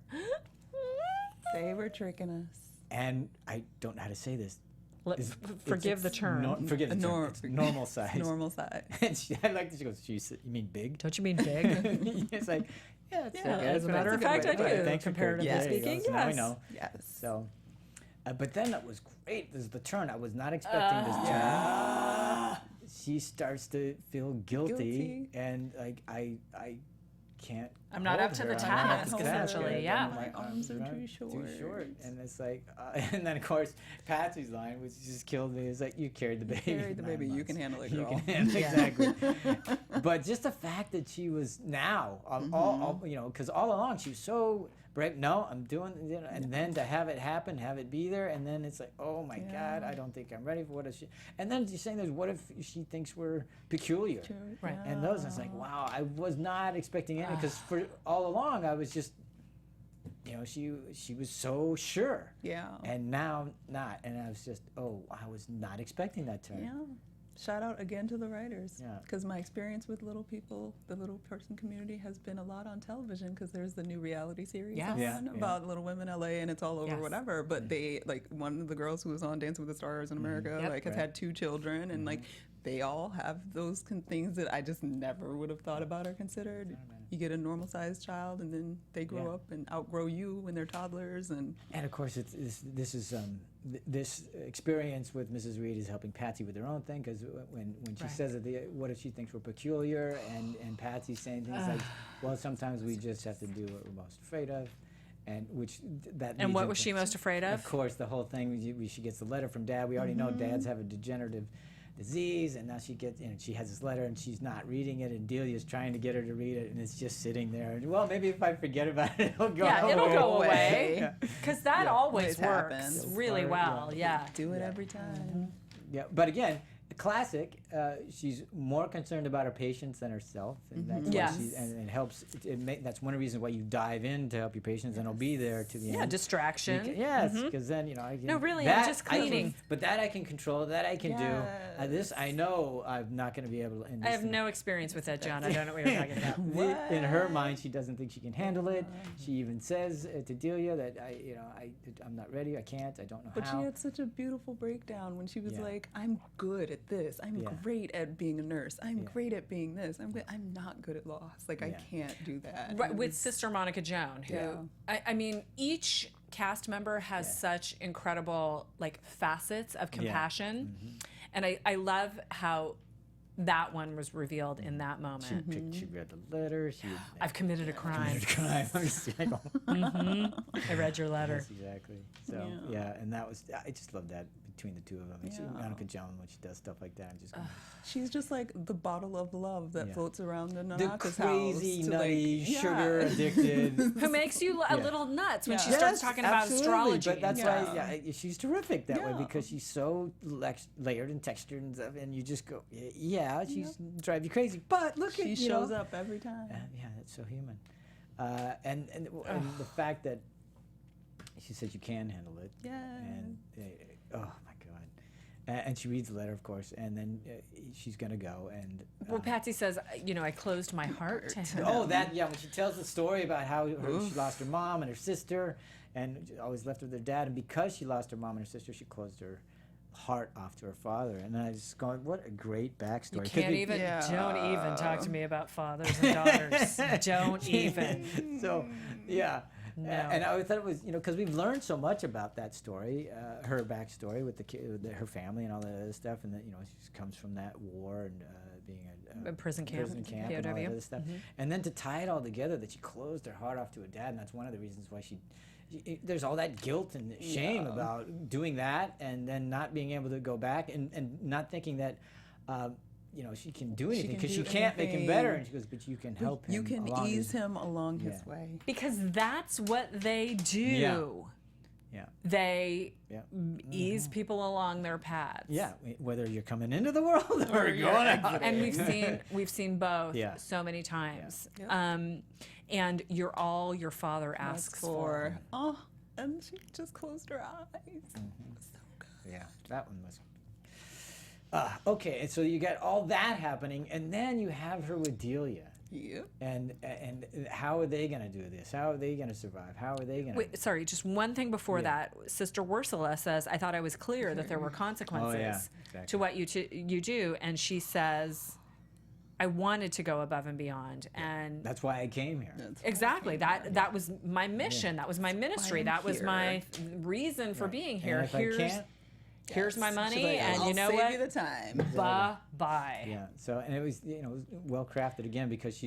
They were tricking us. and I don't know how to say this. It's- Forgive the it's term. forgive the term. Norm- It's normal size. Normal size. And I like that she goes, you mean big? Don't you mean big? It's like, yeah, it's Yeah, okay. as a matter of fact, I do. Thanks for Comparatively correcting. There you go. speaking, So now we yes. know. Yes. So, but then that was great. This is the turn. I was not expecting this turn. She starts to feel guilty. And like I can't. I'm not hold up to her. the I'm not up task, to the task. essentially, Yeah, yeah. my My arms are too Too short. short. And it's like, and then of course Patsy's line, which just killed me, is like, you carried the baby. carried the 9 baby, you months. can handle it, You girl. can handle it, exactly. But just the fact that she was now, all you know, because all along she was so brave. No, I'm doing, you know, and then to have it happen, have it be there, and then it's like, oh my God, I don't think I'm ready for what is she. And then you're saying, what if she thinks we're peculiar? Right. And those, it's like, wow, I was not expecting any, because for all along I was just, you know, she was so sure. Yeah. And now not, and I was just, I was not expecting that turn. Yeah. Shout out again to the writers. Yeah. Because my experience with little people, the little person community, has been a lot on television because there's the new reality series Yes. on Yeah, yeah. about Little Women LA and it's all over Yes. whatever. But they, like, one of the girls who was on Dancing with the Stars in America, Yep. like, has had 2 children and, like, they all have those things that I just never would have thought about or considered. You get a normal sized child and then they grow Yeah. up and outgrow you when they're toddlers and And of course, this experience with Mrs. Reed is helping Patsy with her own thing, because when she Right. says that what if she thinks we're peculiar, and Patsy's saying things like, well, sometimes we just have to do what we're most afraid of, and which that. And leads what into- was she most afraid of? Of course, the whole thing. She gets the letter from Dad. We already know Dads have a degenerative disease, and now she gets, she has this letter and she's not reading it, and Delia's trying to get her to read it, and it's just sitting there. And well, maybe if I forget about it, it'll go Yeah, away. it'll go away. Yeah. Because that Yeah. always Always works happens. really Or, well. Yeah. do it Yeah. every time. Yeah, but again, classic. She's more concerned about her patients than herself, and that's why Yes. and it helps. That's one of the reasons why you dive in to help your patients, and it'll be there to the Yeah, end. distraction. Yes, because then I can. No, really, that I'm just I can- cleaning. but that I can control. That I can do. This I know I'm not going to be able to. I have no experience with that, John. I don't know what you're talking about. In her mind, she doesn't think she can handle it. She even says to Delia that I'm not ready. I can't. I don't know But how. she had such a beautiful breakdown when she was Yeah. like, I'm good at this. I'm Yeah. great at being a nurse. I'm Yeah. great at being this. I'm not good at loss. Like, I Yeah. can't do that. Right, And with it's- Sister Monica Joan, who Yeah. I mean, each cast member has Yeah. such incredible facets of compassion, Mm-hmm. and I love how that one was revealed in that moment. She read the letter. She I've committed a crime. crime. I'm just like, I read your letter. Yes, exactly. So yeah, and that was I just love that between the two of them. And Yeah. Monica Joan, when she does stuff like that, just She's just like the bottle of love that Yeah. floats around the the Nonnatus crazy, house. nutty, sugar addicted. Who makes you a Yeah. little nuts when she Yeah. starts talking about absolutely, astrology? But that's Yeah. why she's terrific that way, Yeah. because she's so layered and textured and stuff, and you just go, yeah, she's drive you crazy. But look She at shows up every time. Yeah, that's so human. And the fact that she says you can handle it. Yeah. And oh my God. And she reads the letter, of course, and then she's gonna go and. Well, Patsy says, I closed my heart to him. Oh, when she tells the story about how she lost her mom and her sister, and always left with her dad, and because she lost her mom and her sister, she closed her heart off to her father. And I was just going, what a great backstory. You 'Cause can't we- even, Yeah. don't even talk to me about fathers and daughters. Don't even. So, yeah. No. And I thought it was, because we've learned so much about that story, her backstory with her family and all that other stuff, and that she comes from that war and being A prison camp, and all that POW. other stuff, and then to tie it all together, that she closed her heart off to her dad, and that's one of the reasons why there's all that guilt and shame about doing that, and then not being able to go back, and not thinking that. She can do anything because she can't make him better. And she goes, but you can help him. You can along ease his, him along his Yeah. way. Because that's what they do. Yeah. They Yeah. ease people along their paths. Yeah. Whether you're coming into the world or going out. And we've seen both Yeah. so many times. Yeah. And you're all your father asks for. Oh, and she just closed her eyes. So good. Yeah, that one was. Okay, and so you got all that happening, and then you have her with Delia. Yep. And how are they going to do this? How are they going to survive? How are they going to? Wait, sorry, just one thing before that. Sister Ursula says, I thought I was clear that there were consequences exactly. to what you do. And she says, I wanted to go above and beyond. And That's why I came here. exactly, that was my mission. That was my ministry. I'm That was here. my reason for being here. And if I can't, Here's my money, like, and I'll you know save what? you the time. Bye-bye. yeah. So and it was well crafted again, because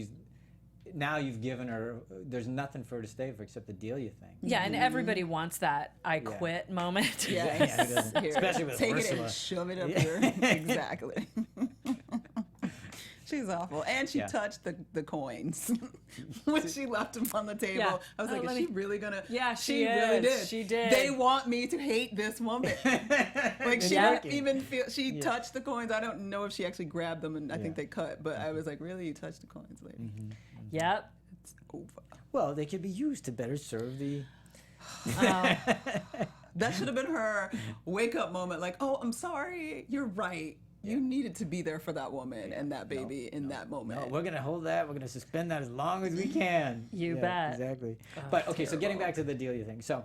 now you've given her. There's nothing for her to stay for except the Delia thing. Yeah, and everybody wants that I quit moment. Yes. Yeah, who doesn't? Here, Especially with take Ursula. it and shove it up Yeah. your exactly. She's awful, and she Yeah. touched the coins when she left them on the table. Yeah. I was like, is she really gonna? Yeah, she she really is. did. She did. They want me to hate this woman. Like she Yeah. didn't even feel. She touched the coins. I don't know if she actually grabbed them, and I think they cut. But I was like, really, you touched the coins, lady? Yep. It's over. Well, they could be used to better serve the. That should have been her wake up moment. Like, oh, I'm sorry. You're right. You needed to be there for that woman and that baby in that moment. No, we're gonna hold that. We're gonna suspend that as long as we can. You bet. Exactly. But okay, so getting back to the Delia thing. So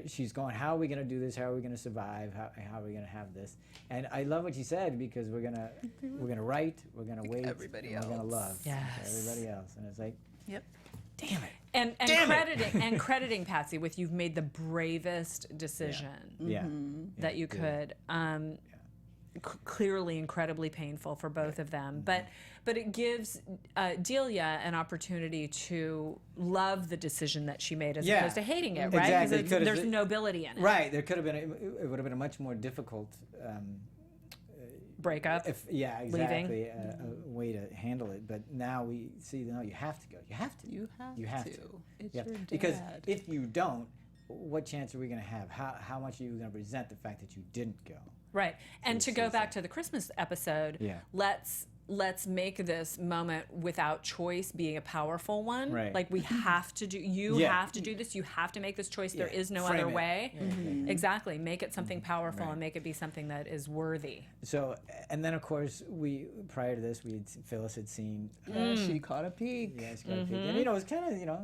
she's going, how are we gonna do this? How are we gonna survive? How are we gonna have this? And I love what she said, because we're gonna write, we're gonna wait, everybody and we're gonna love Yes. everybody else. And it's like, Yep. damn it. And crediting Patsy with, you've made the bravest decision Yeah. that you could. Clearly incredibly painful for both of them, but it gives Delia an opportunity to love the decision that she made, as opposed to hating it, right? Exactly. Because there's nobility in it. Right. There could have been. It would have been a much more difficult. Breakup. Exactly. A way to handle it. But now we see. No, you have to go. You have to. You have to. It's Yeah. your dad. Because if you don't, what chance are we going to have? How much are you going to resent the fact that you didn't go? Right. And to go back to the Christmas episode, let's make this moment without choice being a powerful one. Right. Like, we have to do, have to do this. You have to make this choice. There is no Frame other it. way. Yeah, Exactly. Make it something powerful and make it be something that is worthy. So, and then of course prior to this, Phyllis had seen. She caught a peek. Yeah, she got a peek. And it was kind of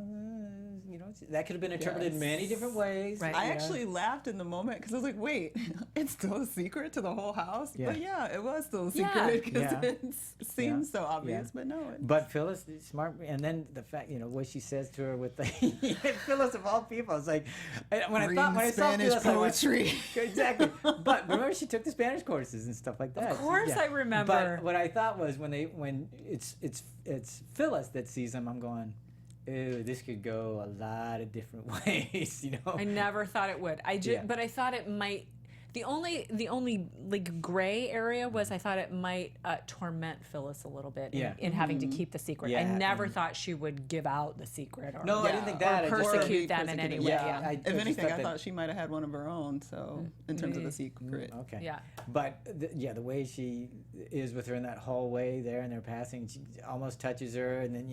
that could have been interpreted in many different ways. Right. I actually laughed in the moment because I was like, wait, it's still a secret to the whole house? Yeah. But yeah, it was still a Yeah. secret because Yeah. it seems so obvious, but no. But Phyllis is smart, and then the fact, what she says to her with the Phyllis of all people, it's like when I saw Spanish Phyllis, I went, poetry. exactly. But remember, she took the Spanish courses and stuff like that. Of course, I remember. But what I thought was when it's Phyllis that sees them, I'm going, ooh, this could go a lot of different ways, I never thought it would. But I thought it might. The only like gray area was, I thought it might torment Phyllis a little bit in having to keep the secret. I never thought she would give out the secret or I didn't think that. or persecute them in any way. Yeah. If anything, I thought she might have had one of her own. So in terms of the secret, okay. Yeah. But the way she is with her in that hallway there, and they're passing, she almost touches her, and then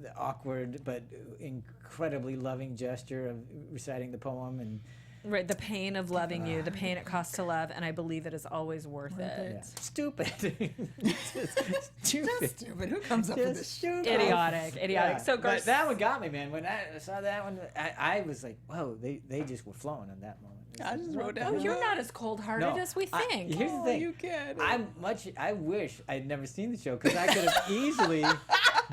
the awkward but incredibly loving gesture of reciting the poem and. Right, the pain of loving you, the pain it costs to love, and I believe it is always worth it. Yeah. Stupid. just stupid. Who comes up with this? Stupid. Idiotic. Yeah. So but that one got me, man. When I saw that one, I was like, whoa, they just were flowing in that moment. I just wrote down. Oh, you're not as cold-hearted as we think. Here's the thing. You can. I wish I'd never seen the show, because I could have easily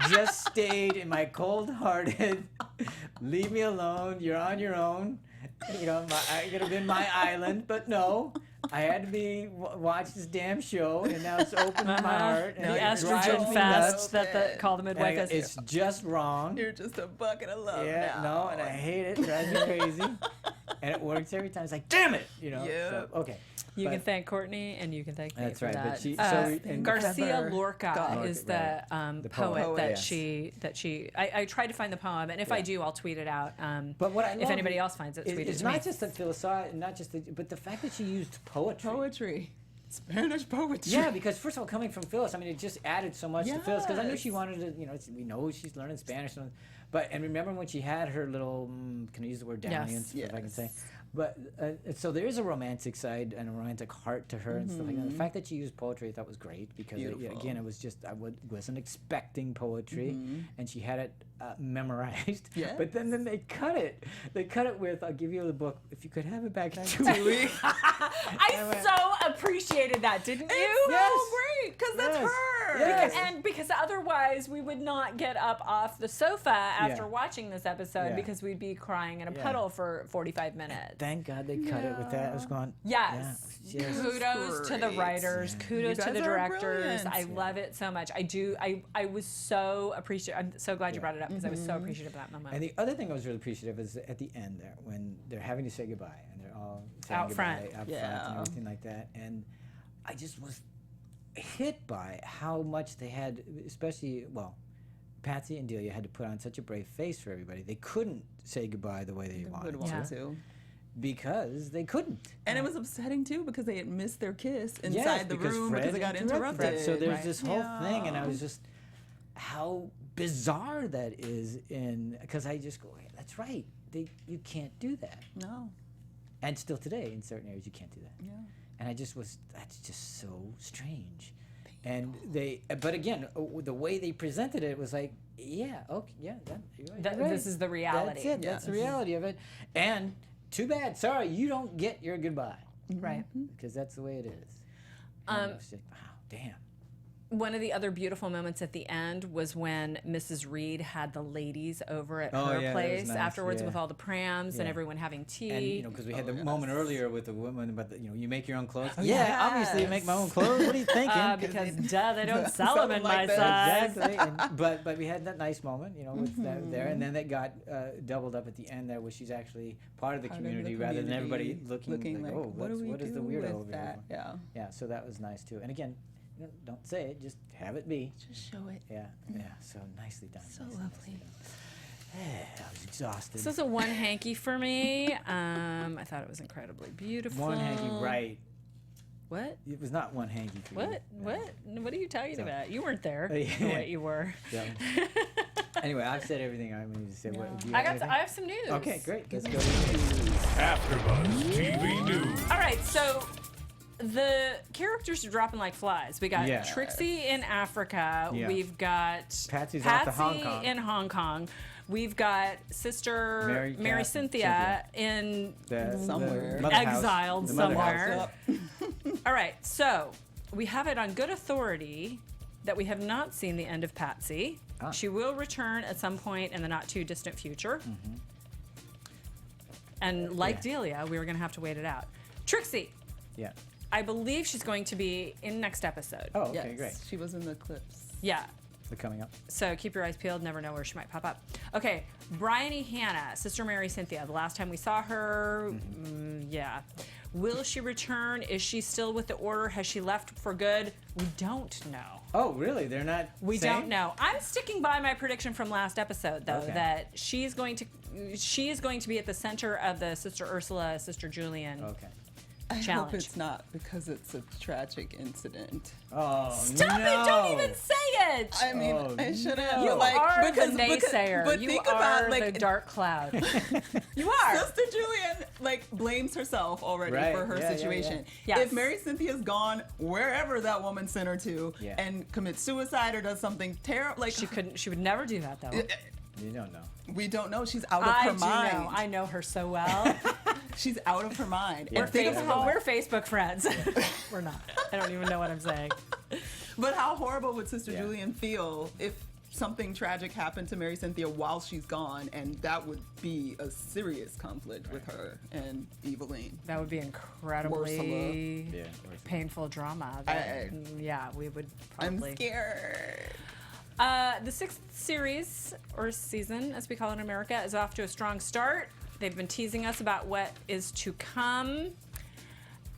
just stayed in my cold-hearted, leave me alone, you're on your own. I could have been my island, but no. I had to watch this damn show, and now it's opened my heart. And The it drives estrogen me fest nuts. that the Call the Midwife is. It's just wrong. You're just a bucket of love Yeah, now. no, and I hate it. It drives me crazy. And it works every time. It's like, damn it, Yeah. So, okay. You But- can thank Courtney, and you can thank me That's for right, that. but she- and Garcia Clever. Lorca God. is Right. the The poet. poet that Yes. she. I tried to find the poem, and if I do, I'll tweet it out. But what I if love anybody else finds it, tweet it it's to me. not just the philosophy, but the fact that she used poetry. Poetry. Spanish poetry. Yeah, because first of all, coming from Phyllis, I mean, it just added so much to Phyllis, because I knew Yes. she wanted to, we know she's learning Spanish, and remember when she had her little, can I use the word dalliance, if I can say? But so there is a romantic side and a romantic heart to her and stuff like that. The fact that she used poetry, I thought was great, because again, it was just wasn't expecting poetry, and she had it memorized. Yes. But then they cut it. They cut it with, "I'll give you the book if you could have it back in 2 weeks." I so appreciated that, didn't you? It's Yes. so great because that's Yes. her. Yes. Because otherwise we would not get up off the sofa after watching this episode, Yeah. because we'd be crying in a puddle for 45 minutes. Thank God they cut it with that. I was going, Yes. yeah, yes. Kudos to the Great. writers. Kudos You to the guys are directors. brilliant. I love it so much. I was so appreciative. I'm so glad you brought it up, because I was so appreciative of that moment. And the other thing I was really appreciative is at the end there, when they're having to say goodbye, and they're all saying Out goodbye front. out front Yeah. and everything like that. And I just was hit by how much they had, especially, Patsy and Delia had to put on such a brave face for everybody. They couldn't say goodbye the way they wanted Would want to, to. because they couldn't. And it was upsetting too because they had missed their kiss Yes, inside the because room Fred because it got interrupted. So there's Right. this whole thing, and I was just, how bizarre that is because I just go, hey, that's right, you can't do that. No. And still today, in certain areas, you can't do that. Yeah. and that's just so strange. And but again, the way they presented it was like, yeah, okay, yeah, you're right. This is the reality. That's it. That's the reality of it. And too bad. Sorry, you don't get your goodbye. Right. Because that's the way it is. And it's like, wow, damn. One of the other beautiful moments at the end was when Mrs. Reed had the ladies over at her that place was nice, afterwards yeah. with all the prams and everyone having tea. And because we had the moment earlier with the woman about you make your own clothes. Obviously you make my own clothes. What are you thinking? Because they don't sell them in my like size. Exactly. But we had that nice moment, with that there, and then that got doubled up at the end there, where she's actually part of the community rather than everybody looking like, oh, what is the weirdo over that? here? Yeah. So that was nice too. And again, don't say it, just have it be. Just show it. Yeah. So nicely done. So lovely. I was exhausted. This was a one hanky for me. I thought it was incredibly beautiful. One hanky, right? What? It was not one hanky for you. What are you talking about? You weren't there. Yeah. What you were. So, anyway, I've said everything I need to say. No. What, do you I have anything? have some news. Okay, great. Let's go to the news. AfterBuzz TV News. All right, so the characters are dropping like flies. We got Trixie in Africa. Yeah. We've got Patsy's off to Hong Kong. in Hong Kong. We've got Sister Mary Cynthia in somewhere. exiled The mother somewhere. house. All right, so we have it on good authority that we have not seen the end of Patsy. She will return at some point in the not too distant future. And like Delia, we were going to have to wait it out. Trixie. Yeah. I believe she's going to be in next episode. Oh, okay, great. She was in the clips. Yeah. They're coming up. So keep your eyes peeled. Never know where she might pop up. Okay, Bryony Hannah, Sister Mary Cynthia. The last time we saw her, yeah. Will she return? Is she still with the order? Has she left for good? We don't know. Oh, really? They're not We saying? don't know. I'm sticking by my prediction from last episode, though, that she is going to be at the center of the Sister Ursula, Sister Julian I challenge. hope it's not, because it's a tragic incident. Oh, Stop no. it! Don't even say it! I mean, I shouldn't. You like, are because, the naysayer. But you think are about, the like, dark cloud. You are. Sister Julian blames herself already for her situation. Yes. If Mary Cynthia's gone wherever that woman sent her to and commits suicide or does something terrible, like She couldn't. She would never do that, though. You don't know. We don't know. She's out of her mind. I do know. I know her so well. She's out of her mind. We're And think about- we're Facebook friends. We're not. I don't even know what I'm saying. But how horrible would Sister Julian feel if something tragic happened to Mary Cynthia while she's gone, and that would be a serious conflict with her and Eveline. That would be incredibly painful drama. We would probably. I'm scared. The 6th series, or season as we call it in America, is off to a strong start. They've been teasing us about what is to come.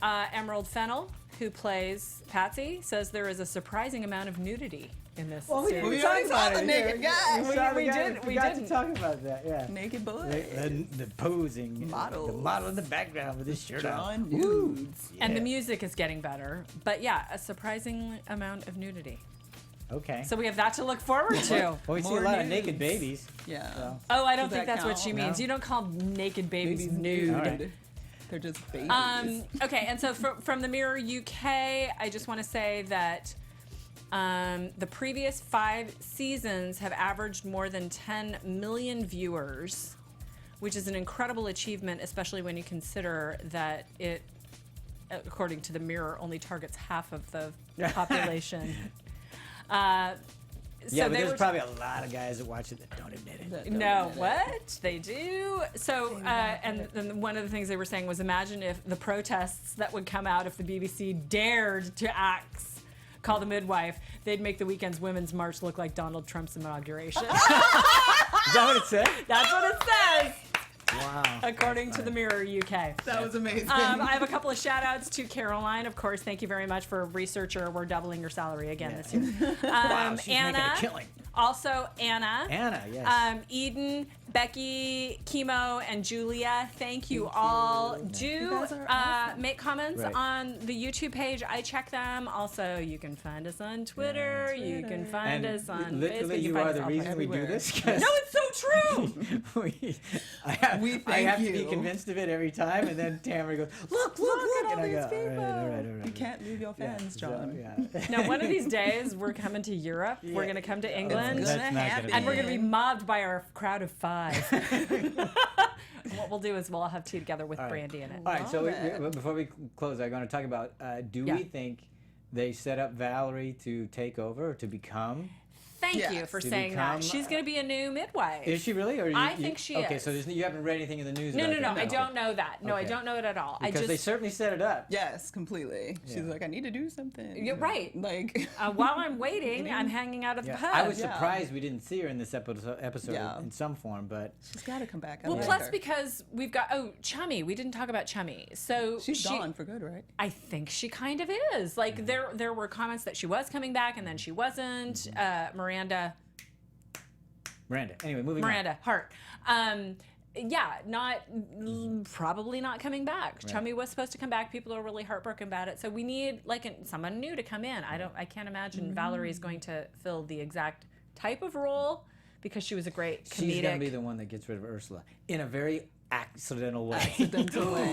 Emerald Fennell, who plays Patsy, says there is a surprising amount of nudity in this series. We already saw the naked guy. We got didn't. to talk about that, yeah. Naked boy. The posing. Models. The model in the background with his shirt on. Drawing nudes. And the music is getting better. But yeah, a surprising amount of nudity. Okay. So we have that to look forward to. Well, we see More a lot of nudes. naked babies. Yeah. So. Oh, I don't Does think that that's what count? she means. No. You don't call naked babies nude. All right. They're just babies. Okay, and so from the Mirror UK, I just want to say that the previous 5 seasons have averaged more than 10 million viewers, which is an incredible achievement, especially when you consider that it, according to the Mirror, only targets half of the population. Yeah, but there's probably a lot of guys that watch it that don't admit it. No, what? They do. So, and one of the things they were saying was, imagine if the protests that would come out if the BBC dared to axe Call the Midwife, they'd make the weekend's Women's March look like Donald Trump's inauguration. Is that what it said? That's what it says. Wow. According to the Mirror UK. That was amazing. I have a couple of shout outs to Caroline. Of course, thank you very much for researcher. We're doubling your salary again this year. Wow, she's Anna, making a killing. Also Anna. Anna, yes. Eden, Becky, Chemo, and Julia, thank you all. Do You guys are awesome. make comments Right. on the YouTube page. I check them. Also, you can find us on Twitter. You can find And us on literally, Facebook. you can are find the us all reason we do everywhere. this. 'Cause No, it's so true. I have, We I thank have to be you. convinced of it every time, and then Tamara goes, look, Look at all and I these go, people. all right. You can't leave your fans, So, John. yeah. Now, one of these days, we're coming to Europe. We're going to come to England. That's not gonna happen. And we're going to be mobbed by our crowd of 5. And what we'll do is we'll all have tea together with All right. brandy in it. All right, so Love it. before we close, I'm going to talk about, do Yeah. we think they set up Valerie to take over or to become? Thank you Yes. for To saying become, that. She's going to be a new midwife. Is she really? Or I think she okay, is. so you haven't read anything in the news No, about no, no. that? I don't know that. No, I Okay. don't know it at all. Because they certainly set it up. Yes, completely. She's Yeah. like, I need to do something. You're right. Like, While I'm waiting, I'm hanging out at the Yeah. pub. I was Yeah. surprised we didn't see her in this episode Yeah. in some form, but she's got to come back. I Well, like plus her. because we've got Chummy. We didn't talk about Chummy. So she's she, gone for good, right? I think she kind of is. Like there were comments that she was coming back and then she wasn't. Miranda Anyway, moving on. Hart. Probably not coming back. Chummy was supposed to come back. People are really heartbroken about it. So we need someone new to come in. I can't imagine Valerie's going to fill the exact type of role because she was a great comedic. She's going to be the one that gets rid of Ursula in a very accidental way. Accidental way.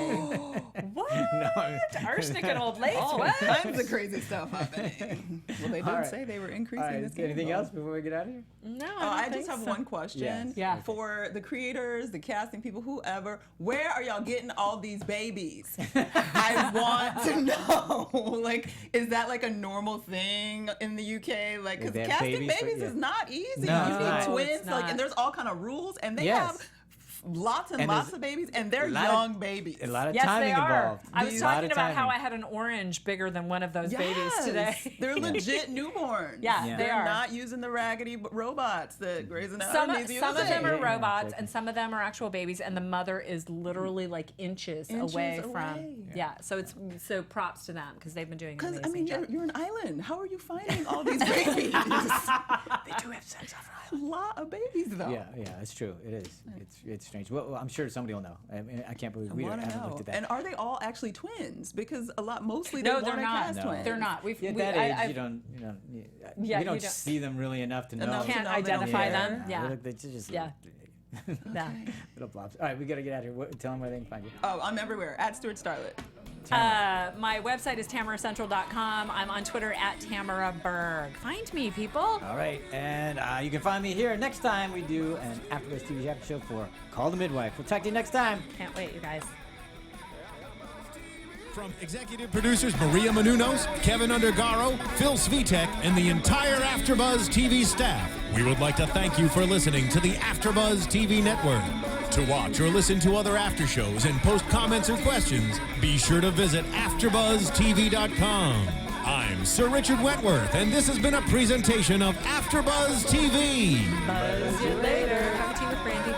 What? No, I'm- Arsenic and old lace. All What? kinds of crazy stuff happening. Well, they did All right. say they were All increasing right, this. anything game, else before we get out of here? No, I don't just think have so. one question. Yes. Yeah. For the creators, the casting people, whoever, where are y'all getting all these babies? I want to know. Like, is that like a normal thing in the UK? Like, because They have casting babies, babies yeah. is not easy. No, You it's need not. twins, It's like, not. and there's all kind of rules, and they Yes. have lots and And lots there's of babies, and they're a lot of- young babies. A lot of Yes, timing they are. involved. I was A lot talking of about how I timing. had an orange bigger than one of those babies Yes, today. They're legit newborns. Yeah, Yeah. they They're are. not using the raggedy robots that Grey's Some Anatomy of is them using. are Yeah, robots, exactly. and some of them are actual babies, and the mother is literally like inches away from. away. Yeah, so props to them because they've been doing an Because amazing I mean, job. you're an island. How are you finding all these babies? They do have sex off A lot of babies, though. Yeah, it's true. It is. It's strange. Well, I'm sure somebody will know. I mean, I can't believe we I want to haven't looked know. at that. And are they all actually twins? Because mostly No, they they're want to not. cast No. twins. They're not. At that age, you don't Yeah, you don't you don't- see them really enough to know. Enough to Can't know they don't identify care. them. Yeah. They just Yeah. Yeah. little blobs. All right, we got to get out of here. Tell them where they can find you. Oh, I'm everywhere. At Stewart Starlet. My website is tamaracentral.com. I'm on Twitter at Tamara Berg. Find me, people. All right, and you can find me here next time we do an AfterBuzz TV after show for Call The Midwife. We'll talk to you next time. Can't wait, you guys. From executive producers Maria Menounos, Kevin Undergaro, Phil Svitek, and the entire AfterBuzz TV staff, we would like to thank you for listening to the AfterBuzz TV network. To watch or listen to other after shows and post comments or questions, be sure to visit AfterBuzzTV.com. I'm Sir Richard Wentworth, and this has been a presentation of AfterBuzz TV. Buzz you later. Have a tea with Brandy.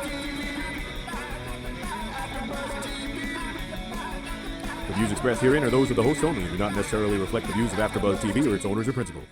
The views expressed herein are those of the host only and do not necessarily reflect the views of AfterBuzz TV or its owners or principals.